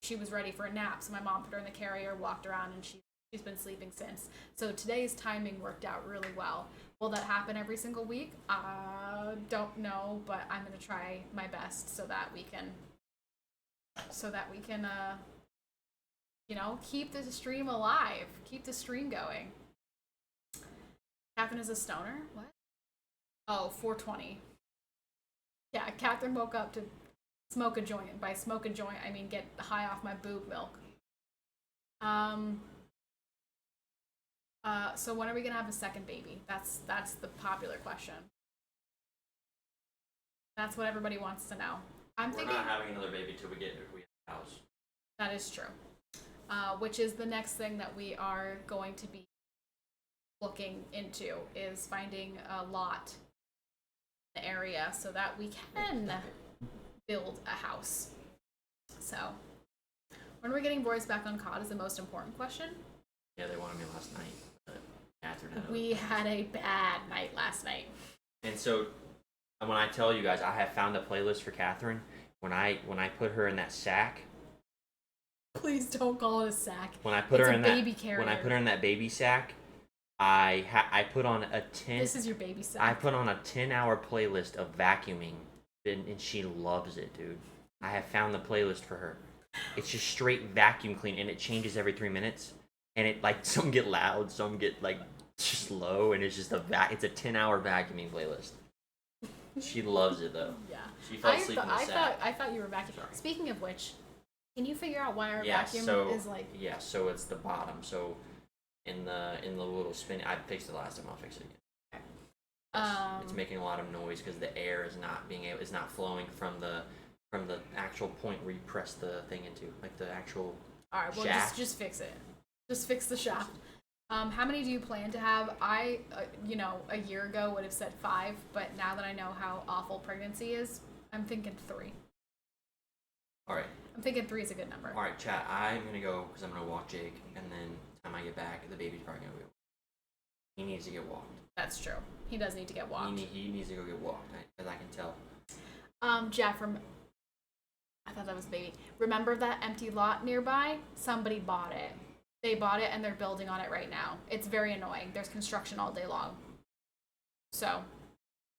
she was ready for a nap. So my mom put her in the carrier, walked around, and she's been sleeping since. So today's timing worked out really well. Will that happen every single week? Don't know, but I'm gonna try my best so that we can keep the stream alive, keep the stream going. Catherine is a stoner? What? Oh, 4:20. Yeah, Catherine woke up to smoke a joint. By smoke a joint, I mean get high off my boob milk. So when are we gonna have a second baby? That's the popular question. That's what everybody wants to know. We're not having another baby till we have a house. That is true. Which is the next thing that we are going to be looking into, is finding a lot in the area so that we can build a house. So when we're getting boys back on COD is the most important question. Yeah, they wanted me last night, but Catherine We had a bad night last night. And so when I tell you guys, I have found a playlist for Catherine. When I put her in that sack, Please don't call it a sack. When I put It's her a in baby that carrier. when I put her in that baby sack, I put on a 10. This is your baby sack. I put on a 10-hour playlist of vacuuming, and she loves it, dude. I have found the playlist for her. It's just straight vacuum clean, and it changes every 3 minutes. And it like some get loud, some get like just low, and it's just it's a 10-hour vacuuming playlist. She loves it though. Yeah. She fell asleep in the sack. I thought you were vacuuming. Sorry. Speaking of which, can you figure out why our Yeah, vacuum so is like? yeah, so it's the bottom. So in the little spin, I fixed it last time. I'll fix it again. It's making a lot of noise because the air is not flowing from the actual point where you press the thing into, like the actual. All right, well shaft. just fix it. Just fix the shaft. How many do you plan to have? I, a year ago would have said 5, but now that I know how awful pregnancy is, I'm thinking 3. All right. I'm thinking 3 is a good number. All right, chat. I'm gonna go because I'm gonna walk Jake, and then time I get back, the baby's probably gonna be. He needs to get walked. That's true. He does need to get walked. He needs to go get walked, as I can tell. Jeff, I thought that was a baby. Remember that empty lot nearby? Somebody bought it. They bought it and they're building on it right now. It's very annoying. There's construction all day long. So,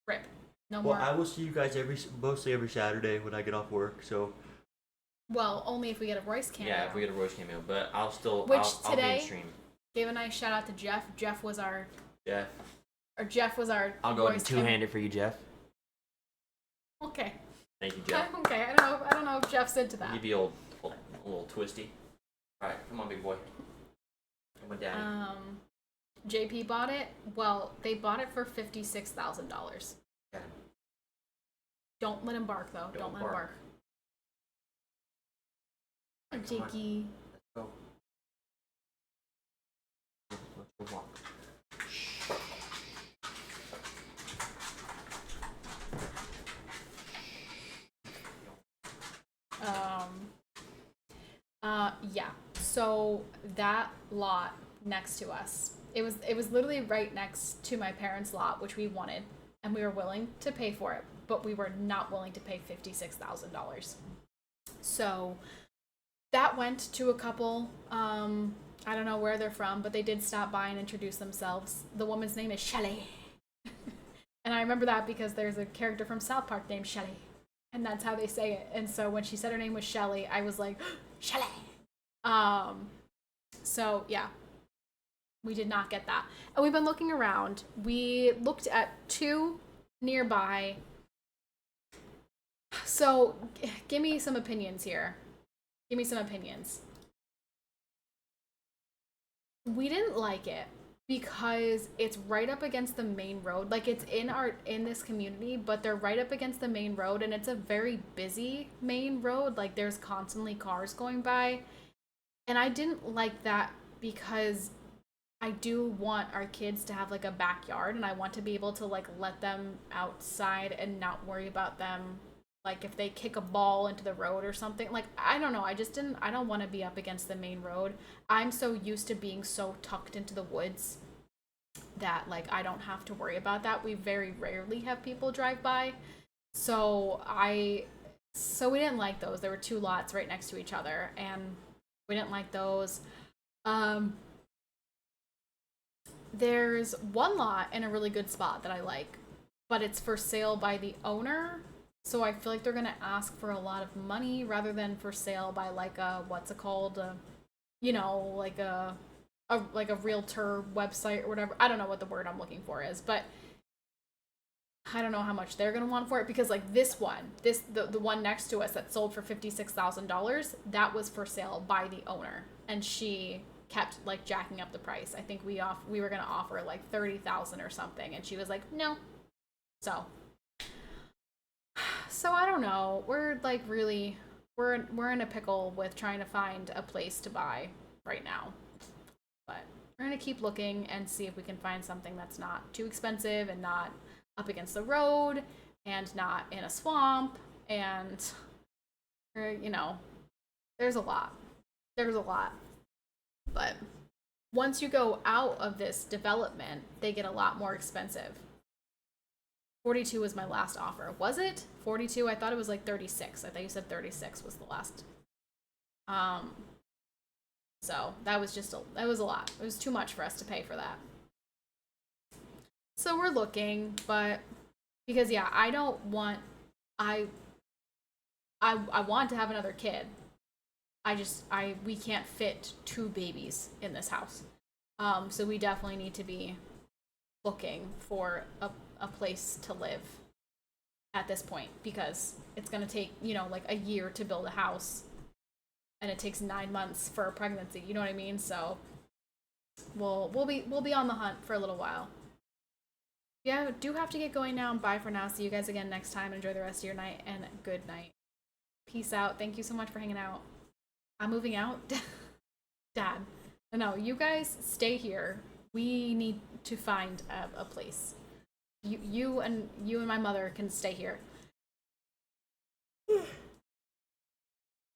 rip. No more. Well, I will see you guys mostly every Saturday when I get off work. So. Well, only if we get a Royce cameo. Yeah, if we get a Royce cameo, but I'll still. Which today, I'll stream. Gave a nice shout out to Jeff. Jeff was our. Jeff. I'll go ahead and two-handed for you, Jeff. Okay. Thank you, Jeff. Okay, I don't know if Jeff's into that. You'd be a little twisty. All right, come on, big boy. Come on, daddy. JP bought it. Well, they bought it for $56,000. Yeah. Don't let him bark, though. Don't let him bark. Right, Jakey. Let's go. Let's go walk. Yeah. So that lot next to us, it was literally right next to my parents' lot, which we wanted, and we were willing to pay for it, but we were not willing to pay $56,000. So that went to a couple. I don't know where they're from, but they did stop by and introduce themselves. The woman's name is Shelley. And I remember that because there's a character from South Park named Shelley. And that's how they say it. And so when she said her name was Shelley, I was like, Shelley! So, yeah. We did not get that. And we've been looking around. We looked at 2 nearby. So, give me some opinions here. Give me some opinions. We didn't like it because it's right up against the main road. Like, it's in this community, but they're right up against the main road, and it's a very busy main road. Like, there's constantly cars going by. And I didn't like that because I do want our kids to have, like, a backyard, and I want to be able to, like, let them outside and not worry about them. Like, if they kick a ball into the road or something. Like, I don't know. I don't want to be up against the main road. I'm so used to being so tucked into the woods that, like, I don't have to worry about that. We very rarely have people drive by. So we didn't like those. There were 2 lots right next to each other, and we didn't like those. There's one lot in a really good spot that I like, but it's for sale by the owner. So I feel like they're gonna ask for a lot of money rather than for sale by like a what's it called, like a realtor website or whatever. I don't know what the word I'm looking for is, but I don't know how much they're gonna want for it because like the one next to us that sold for $56,000, that was for sale by the owner, and she kept like jacking up the price. I think we were gonna offer like $30,000 or something, and she was like no. So I don't know. We're like really we're in a pickle with trying to find a place to buy right now. But we're gonna keep looking and see if we can find something that's not too expensive and not up against the road and not in a swamp, and there's a lot. But once you go out of this development, they get a lot more expensive. 42 was my last offer. Was it 42? I thought it was like 36. I thought you said 36 was the last. So that was that was a lot. It was too much for us to pay for that. So we're looking, but because yeah, I don't want I I want to have another kid. We can't fit two babies in this house. So we definitely need to be looking for a place to live at this point because it's going to take, like a year to build a house and it takes 9 months for a pregnancy. You know what I mean? So we'll be on the hunt for a little while. Yeah, do have to get going now. And bye for now. See you guys again next time. Enjoy the rest of your night and good night. Peace out. Thank you so much for hanging out. I'm moving out. Dad. No, you guys stay here. We need to find a place. You and my mother can stay here.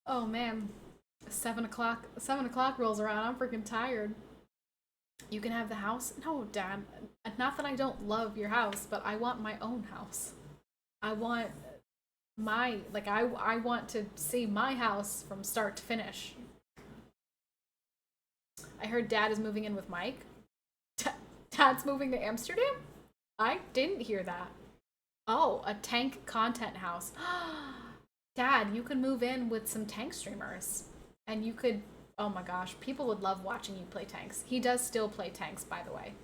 Oh man, 7 o'clock. 7 o'clock rolls around. I'm freaking tired. You can have the house. No, Dad. Not that I don't love your house, but I want my own house. I want I want to see my house from start to finish. I heard Dad is moving in with Mike. Dad's moving to Amsterdam? I didn't hear that. Oh, a tank content house. Dad, you could move in with some tank streamers. And you could, oh my gosh, people would love watching you play tanks. He does still play tanks, by the way.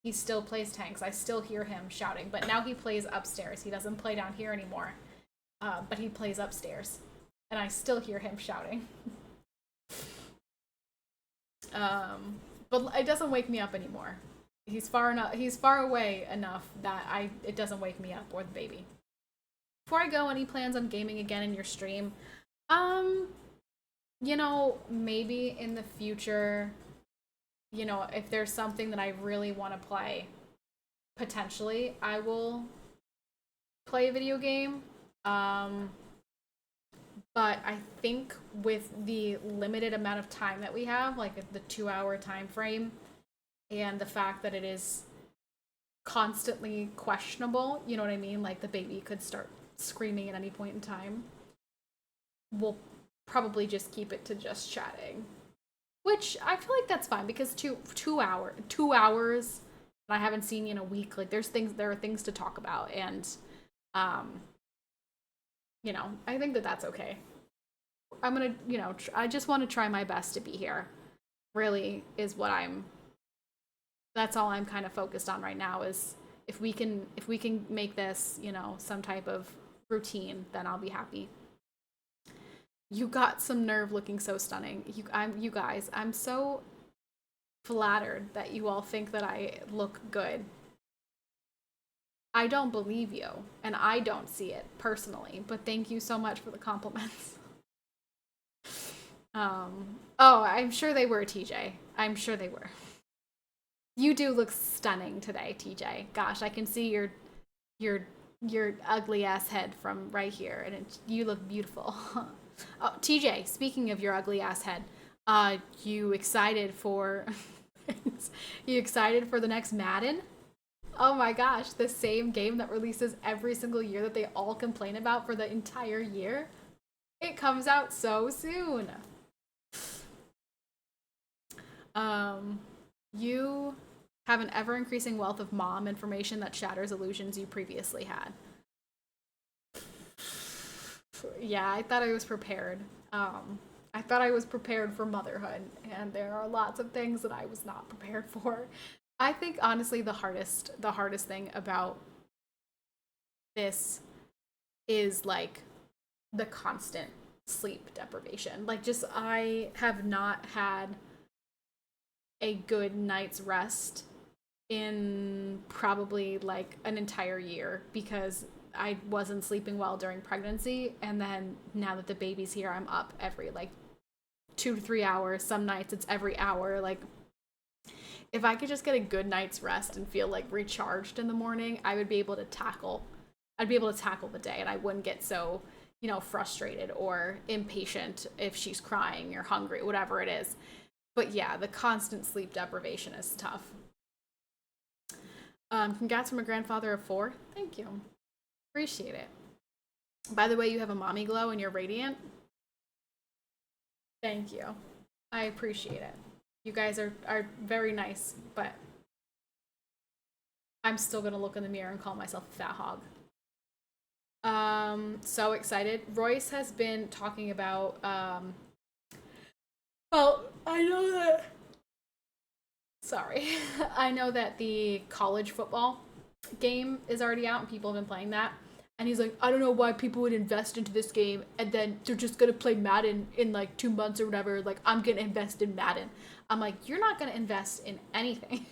He still plays tanks. I still hear him shouting, but now he plays upstairs. He doesn't play down here anymore. But he plays upstairs. And I still hear him shouting. But it doesn't wake me up anymore. He's far away enough that it doesn't wake me up or the baby. Before I go, any plans on gaming again in your stream? Maybe in the future, if there's something that I really want to play, potentially I will play a video game. But I think with the limited amount of time that we have, like the 2-hour time frame, and the fact that it is constantly questionable, you know what I mean? Like the baby could start screaming at any point in time. We'll probably just keep it to just chatting. Which I feel like that's fine because 2 hours and I haven't seen you in a week. Like there are things to talk about and I think that that's okay. I'm gonna, I just want to try my best to be here. Really is that's all I'm kind of focused on right now is if we can make this, some type of routine, then I'll be happy. You got some nerve looking so stunning. You guys, I'm so flattered that you all think that I look good. I don't believe you, and I don't see it personally, but thank you so much for the compliments. I'm sure they were, TJ. I'm sure they were. You do look stunning today, TJ. Gosh, I can see your ugly ass head from right here, and you look beautiful. Oh, TJ, speaking of your ugly ass head, you excited for you excited for the next Madden? Oh my gosh, the same game that releases every single year that they all complain about for the entire year. It comes out so soon. You have an ever-increasing wealth of mom information that shatters illusions you previously had. Yeah, I thought I was prepared. I thought I was prepared for motherhood, and there are lots of things that I was not prepared for. I think honestly the hardest thing about this is like the constant sleep deprivation. Like just I have not had a good night's rest in probably like an entire year because I wasn't sleeping well during pregnancy, and then now that the baby's here, I'm up every like 2 to 3 hours. Some nights it's every hour. Like if I could just get a good night's rest and feel like recharged in the morning, I'd be able to tackle the day, and I wouldn't get so, frustrated or impatient if she's crying or hungry, whatever it is. But yeah, the constant sleep deprivation is tough. Congrats from a grandfather of 4. Thank you. Appreciate it. By the way, you have a mommy glow and you're radiant. Thank you. I appreciate it. You guys are very nice, but I'm still gonna look in the mirror and call myself a fat hog. So excited. Royce has been talking about, well, I know that, sorry. I know that the college football game is already out and people have been playing that. And he's like, I don't know why people would invest into this game and then they're just gonna play Madden in like 2 months or whatever. Like, I'm gonna invest in Madden. I'm like, you're not gonna invest in anything.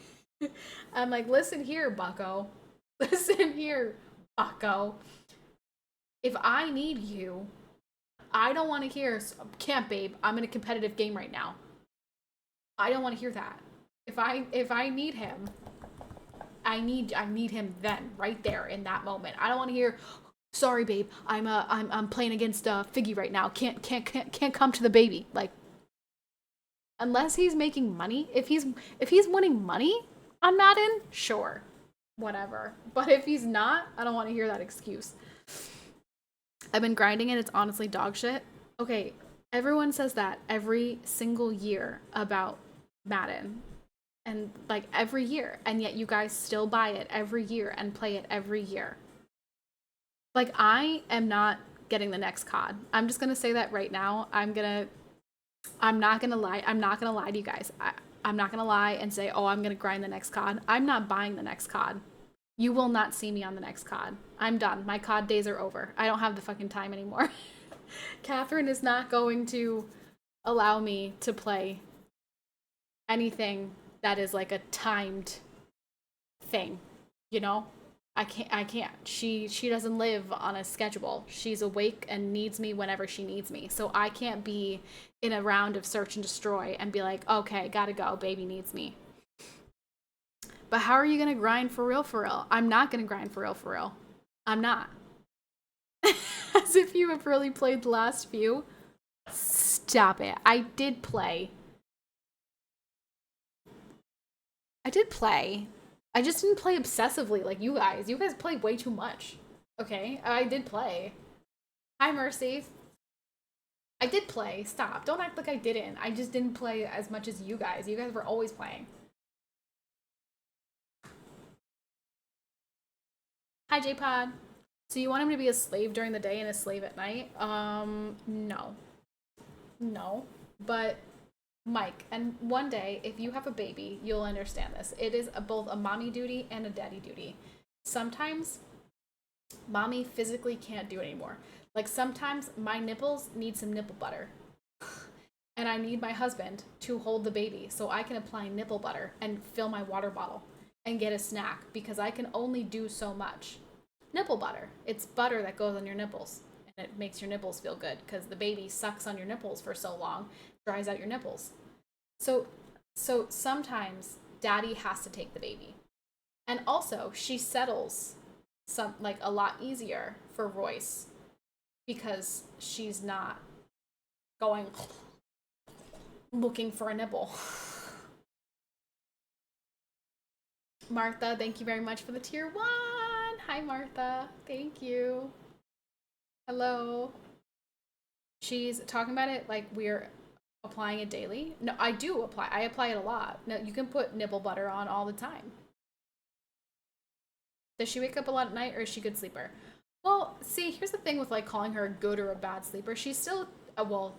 I'm like, listen here, bucko. Listen here, bucko. If I need you, I don't want to hear, can't babe, I'm in a competitive game right now. I don't want to hear that. If I need him, I need him then, right there in that moment. I don't want to hear, sorry babe, I'm playing against Figgy right now. Can't come to the baby. Like, unless he's making money, if he's winning money on Madden, sure. Whatever. But if he's not, I don't want to hear that excuse. I've been grinding and it's honestly dog shit. Okay, everyone says that every single year about Madden. And like every year. And yet you guys still buy it every year and play it every year. Like, I am not getting the next COD. I'm just gonna say that right now. I'm not gonna lie. I'm not gonna lie to you guys. I'm not gonna lie and say, oh, I'm gonna grind the next COD. I'm not buying the next COD. You will not see me on the next COD. I'm done. My COD days are over. I don't have the fucking time anymore. Catherine is not going to allow me to play anything that is like a timed thing, you know? I can't. She doesn't live on a schedule. She's awake and needs me whenever she needs me. So I can't be in a round of search and destroy and be like, okay, gotta go, baby needs me. But how are you gonna grind for real for real? I'm not gonna grind for real for real. I'm not. As if you have really played the last few. Stop it. I did play. I just didn't play obsessively like you guys. You guys play way too much. Okay? I did play. Hi, Mercy. I did play. Stop. Don't act like I didn't. I just didn't play as much as you guys. You guys were always playing. Hi, J-Pod. So you want him to be a slave during the day and a slave at night? No. No. But Mike, and one day, if you have a baby, you'll understand this. It is both a mommy duty and a daddy duty. Sometimes, mommy physically can't do it anymore. Like, sometimes my nipples need some nipple butter. And I need my husband to hold the baby so I can apply nipple butter and fill my water bottle and get a snack because I can only do so much. Nipple butter. It's butter that goes on your nipples. And it makes your nipples feel good because the baby sucks on your nipples for so long, dries out your nipples. So sometimes daddy has to take the baby. And also she settles a lot easier for Royce because she's not going looking for a nipple. Martha, thank you very much for the tier 1. Hi, Martha. Thank you. Hello. She's talking about it like we're applying it daily. No, I do apply. I apply it a lot. No, you can put nipple butter on all the time. Does she wake up a lot at night or is she a good sleeper? Well, see, here's the thing with like calling her a good or a bad sleeper. She's still, well,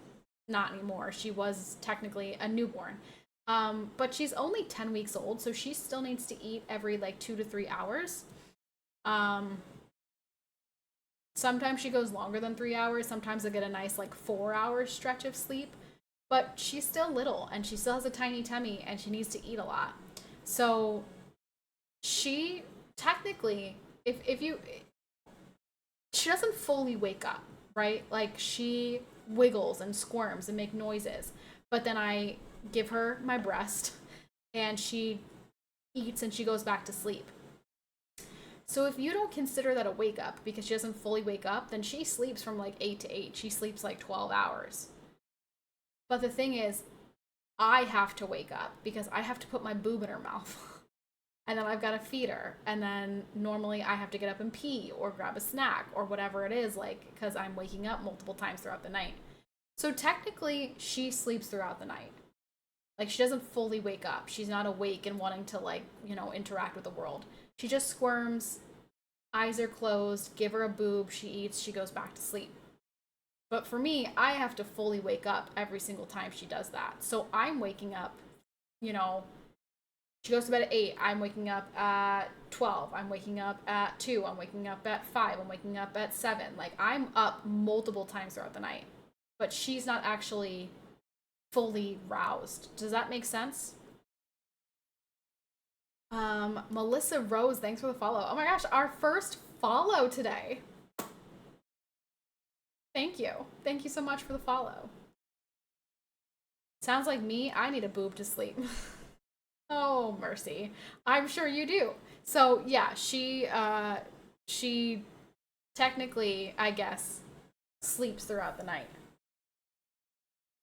not anymore. She was technically a newborn. But she's only 10 weeks old, so she still needs to eat every like 2 to 3 hours. Sometimes she goes longer than 3 hours. Sometimes I get a nice like 4-hour stretch of sleep. But she's still little and she still has a tiny tummy and she needs to eat a lot. So she technically, she doesn't fully wake up, right? Like she wiggles and squirms and make noises. But then I give her my breast and she eats and she goes back to sleep. So if you don't consider that a wake up because she doesn't fully wake up, then she sleeps from like 8 to 8. She sleeps like 12 hours. But the thing is, I have to wake up because I have to put my boob in her mouth. And then I've got to feed her. And then normally I have to get up and pee or grab a snack or whatever it is, like, because I'm waking up multiple times throughout the night. So technically, she sleeps throughout the night. Like, she doesn't fully wake up. She's not awake and wanting to, like, you know, interact with the world. She just squirms, eyes are closed, give her a boob, she eats, she goes back to sleep. But for me, I have to fully wake up every single time she does that. So I'm waking up, you know, she goes to bed at 8. I'm waking up at 12. I'm waking up at 2. I'm waking up at 5. I'm waking up at 7. Like, I'm up multiple times throughout the night. But she's not actually fully roused. Does that make sense? Melissa Rose, thanks for the follow. Oh my gosh, our first follow today. Thank you. Thank you so much for the follow. Sounds like me. I need a boob to sleep. Oh, mercy. I'm sure you do. So, yeah, she technically, I guess, sleeps throughout the night.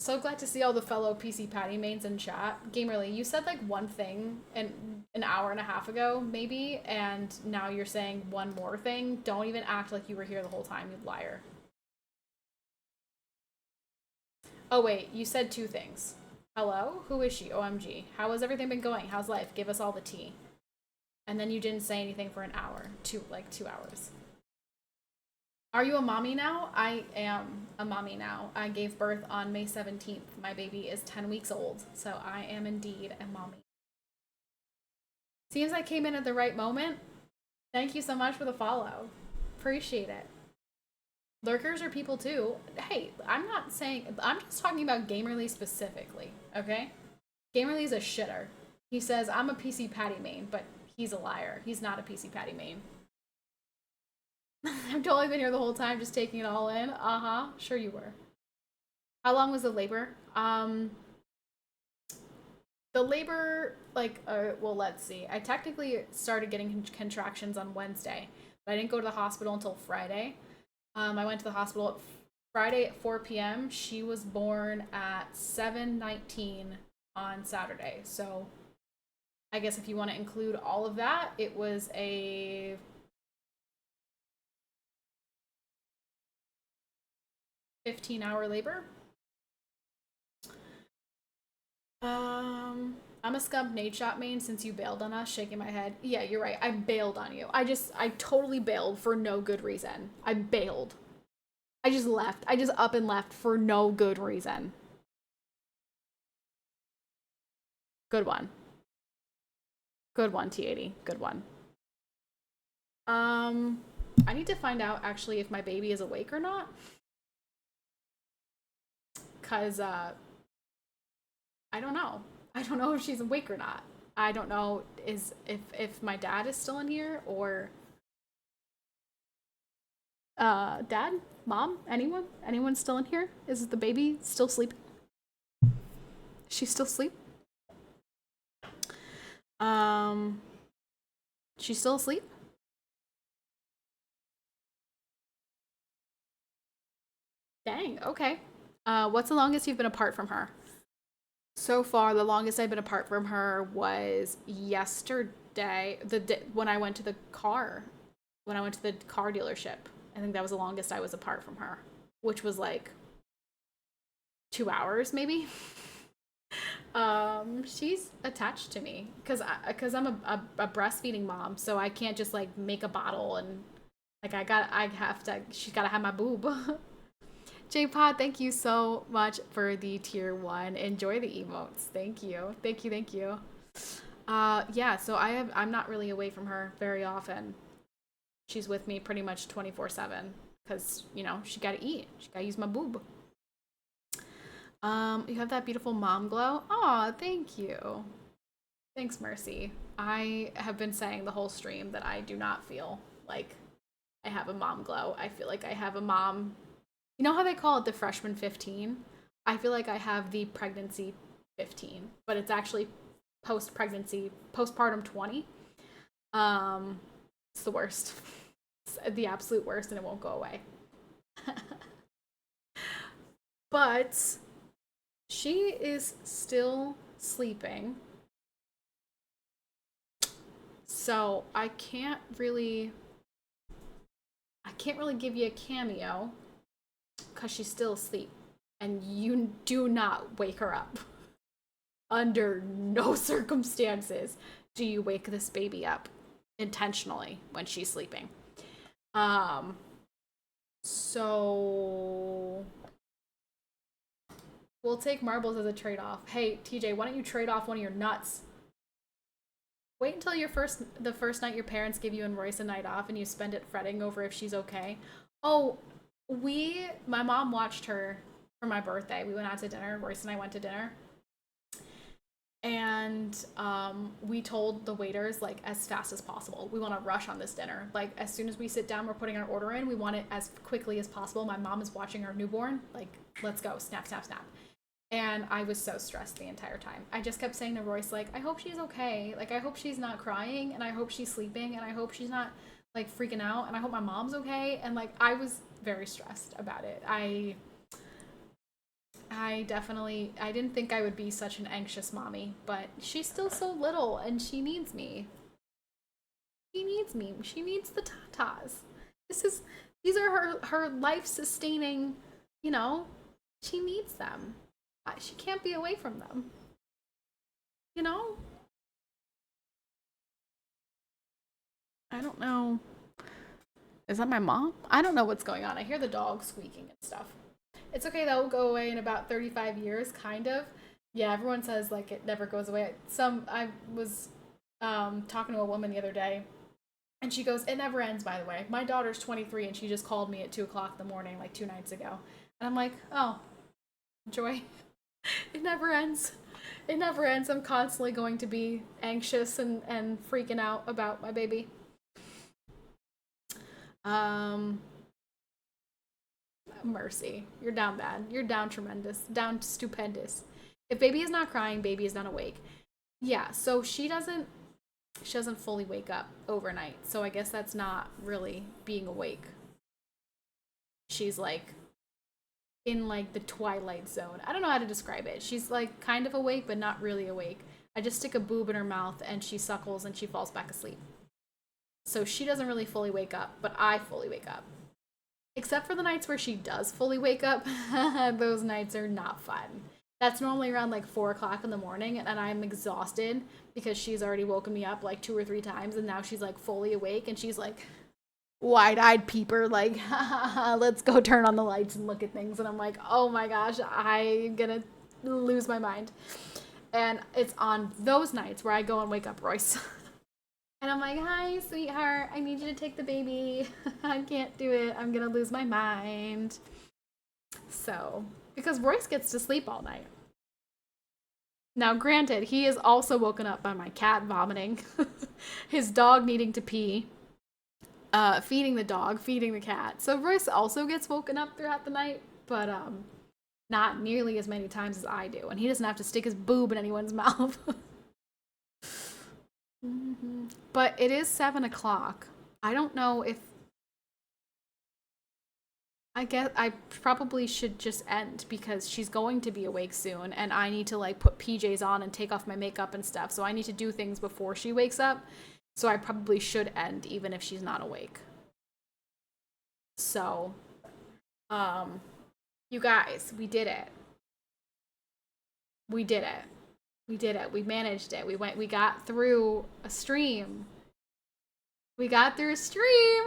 So glad to see all the fellow PCPatty mains in chat. Gamerly, you said like one thing an hour and a half ago, maybe, and now you're saying one more thing. Don't even act like you were here the whole time, you liar. Oh wait, you said two things. Hello? Who is she? OMG. How has everything been going? How's life? Give us all the tea. And then you didn't say anything for an hour. 2 hours. Are you a mommy now? I am a mommy now. I gave birth on May 17th. My baby is 10 weeks old, so I am indeed a mommy. Seems I came in at the right moment. Thank you so much for the follow. Appreciate it. Lurkers are people too. Hey, I'm not saying, I'm just talking about Gamerly specifically, okay? Gamerly's a shitter. He says, I'm a PCPatty main, but he's a liar. He's not a PCPatty main. I've totally been here the whole time just taking it all in. Uh-huh. Sure you were. How long was the labor? The labor, like, well, let's see. I technically started getting contractions on Wednesday, but I didn't go to the hospital until Friday. I went to the hospital Friday at 4 p.m. She was born at 7:19 on Saturday. So I guess if you want to include all of that, it was a 15-hour labor. I'm a scump Nate shot main since you bailed on us, shaking my head. Yeah, you're right. I bailed on you. I totally bailed for no good reason. I bailed. I just left. I just up and left for no good reason. Good one. Good one, T80. Good one. I need to find out actually if my baby is awake or not. Cause I don't know. I don't know if she's awake or not. I don't know if my dad is still in here or dad, mom, anyone still in here? Is the baby still sleeping? She's still asleep? She's still asleep? Dang, okay. What's the longest you've been apart from her? So far, the longest I've been apart from her was yesterday, when I went to the car, when I went to the car dealership. I think that was the longest I was apart from her, which was like 2 hours maybe. She's attached to me because I'm a breastfeeding mom, so I can't just like make a bottle and like she's gotta have my boob. J-Pod, thank you so much for the tier 1. Enjoy the emotes. Thank you. Thank you, thank you. Yeah, so I'm not really away from her very often. She's with me pretty much 24/7 because, you know, she gotta eat. She gotta use my boob. You have that beautiful mom glow. Aw, thank you. Thanks, Mercy. I have been saying the whole stream that I do not feel like I have a mom glow. I feel like I have a mom. You know how they call it the freshman 15? I feel like I have the pregnancy 15, but it's actually post-pregnancy, postpartum 20. It's the worst. It's the absolute worst, and it won't go away. But she is still sleeping. So I can't really give you a cameo because she's still asleep and you do not wake her up. under no circumstances do you wake this baby up intentionally when she's sleeping. So we'll take marbles as a trade-off. Hey, TJ, why don't you trade off one of your nuts? Wait until the first night your parents give you and Royce a night off and you spend it fretting over if she's okay. Oh, my mom watched her for my birthday. We went out to dinner. Royce and I went to dinner. And we told the waiters, like, as fast as possible, we want to rush on this dinner. Like, as soon as we sit down, we're putting our order in, we want it as quickly as possible. My mom is watching our newborn. Like, let's go. Snap, snap, snap. And I was so stressed the entire time. I just kept saying to Royce, like, I hope she's okay. Like, I hope she's not crying, and I hope she's sleeping, and I hope she's not, like, freaking out, and I hope my mom's okay. And, like, I was very stressed about it. I didn't think I would be such an anxious mommy, but she's still so little, and she needs me. She needs me. She needs the tatas. These are her life-sustaining, you know, she needs them. She can't be away from them. You know? I don't know. Is that my mom? I don't know what's going on. I hear the dog squeaking and stuff. It's okay, that will go away in about 35 years, kind of. Yeah, everyone says, like, it never goes away. I was talking to a woman the other day, and she goes, it never ends, by the way. My daughter's 23, and she just called me at 2 o'clock in the morning, like 2 nights ago. And I'm like, oh, joy. It never ends. It never ends. I'm constantly going to be anxious and freaking out about my baby. Mercy. You're down bad. You're down tremendous. Down stupendous. If baby is not crying, baby is not awake. Yeah, so she doesn't fully wake up overnight. So I guess that's not really being awake. She's like in like the twilight zone. I don't know how to describe it. She's like kind of awake, but not really awake. I just stick a boob in her mouth and she suckles and she falls back asleep. So she doesn't really fully wake up, but I fully wake up. Except for the nights where she does fully wake up. Those nights are not fun. That's normally around like 4 o'clock in the morning, and I'm exhausted because she's already woken me up like 2 or 3 times, and now she's like fully awake, and she's like wide-eyed peeper, like, let's go turn on the lights and look at things. And I'm like, oh my gosh, I'm gonna lose my mind. And it's on those nights where I go and wake up Royce. And I'm like, hi, sweetheart, I need you to take the baby. I can't do it. I'm gonna lose my mind. So, because Royce gets to sleep all night. Now, granted, he is also woken up by my cat vomiting, his dog needing to pee, feeding the dog, feeding the cat. So Royce also gets woken up throughout the night, but not nearly as many times as I do. And he doesn't have to stick his boob in anyone's mouth. Mm-hmm. But it is 7 o'clock. I don't know if... I guess I probably should just end because she's going to be awake soon and I need to like put PJs on and take off my makeup and stuff. So I need to do things before she wakes up. So I probably should end even if she's not awake. So, you guys, we did it. We did it. We did it. We managed it. We got through a stream. We got through a stream.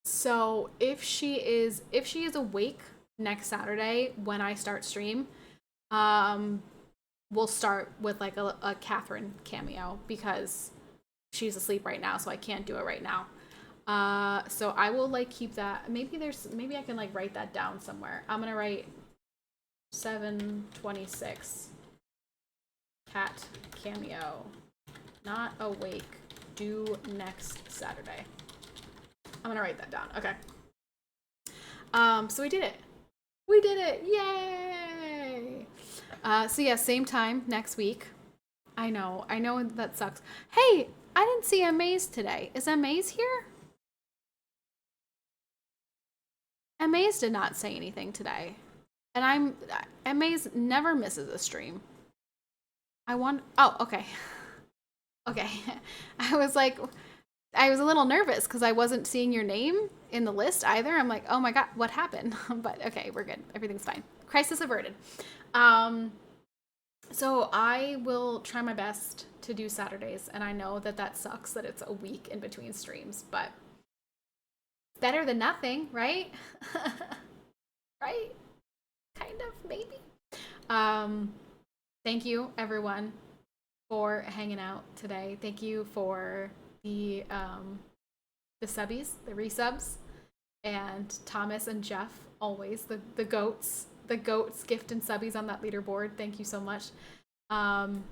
So if she is awake next Saturday when I start stream, we'll start with like a Catherine cameo because she's asleep right now, so I can't do it right now. So I will like keep that. Maybe I can like write that down somewhere. I'm gonna write 7/26 cat cameo, not awake, due next Saturday. I'm gonna write that down. Okay. So we did it. We did it. Yay! So yeah, same time next week. I know that sucks. Hey, I didn't see Amaze today. Is Amaze here? Amaze did not say anything today. And Amaze never misses a stream. Oh, okay. Okay. I was like, I was a little nervous because I wasn't seeing your name in the list either. I'm like, oh my god, what happened? But okay, we're good. Everything's fine. Crisis averted. Um, so I will try my best to do Saturdays, and I know that that sucks that it's a week in between streams, but better than nothing, right? Right? Kind of, maybe. Um, Thank you, everyone, for hanging out today. Thank you for the subbies, the resubs, and Thomas and Jeff, always the goats, the goats gift and subbies on that leaderboard. Thank you so much. Um,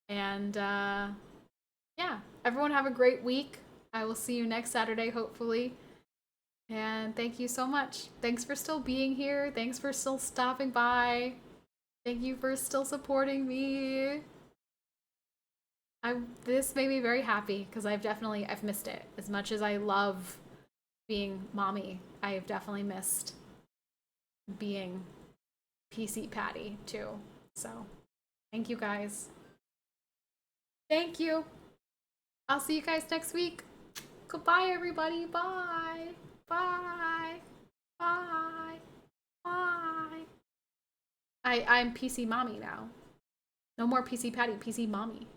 and yeah, everyone have a great week. I will see you next Saturday, hopefully. And thank you so much. Thanks for still being here. Thanks for still stopping by. Thank you for still supporting me. This made me very happy because I've missed it. As much as I love being mommy, I've definitely missed being PCPatty too. So thank you guys. Thank you. I'll see you guys next week. Goodbye everybody. Bye. Bye. Bye. Bye. I'm PC mommy now. No more PCPatty, PC mommy.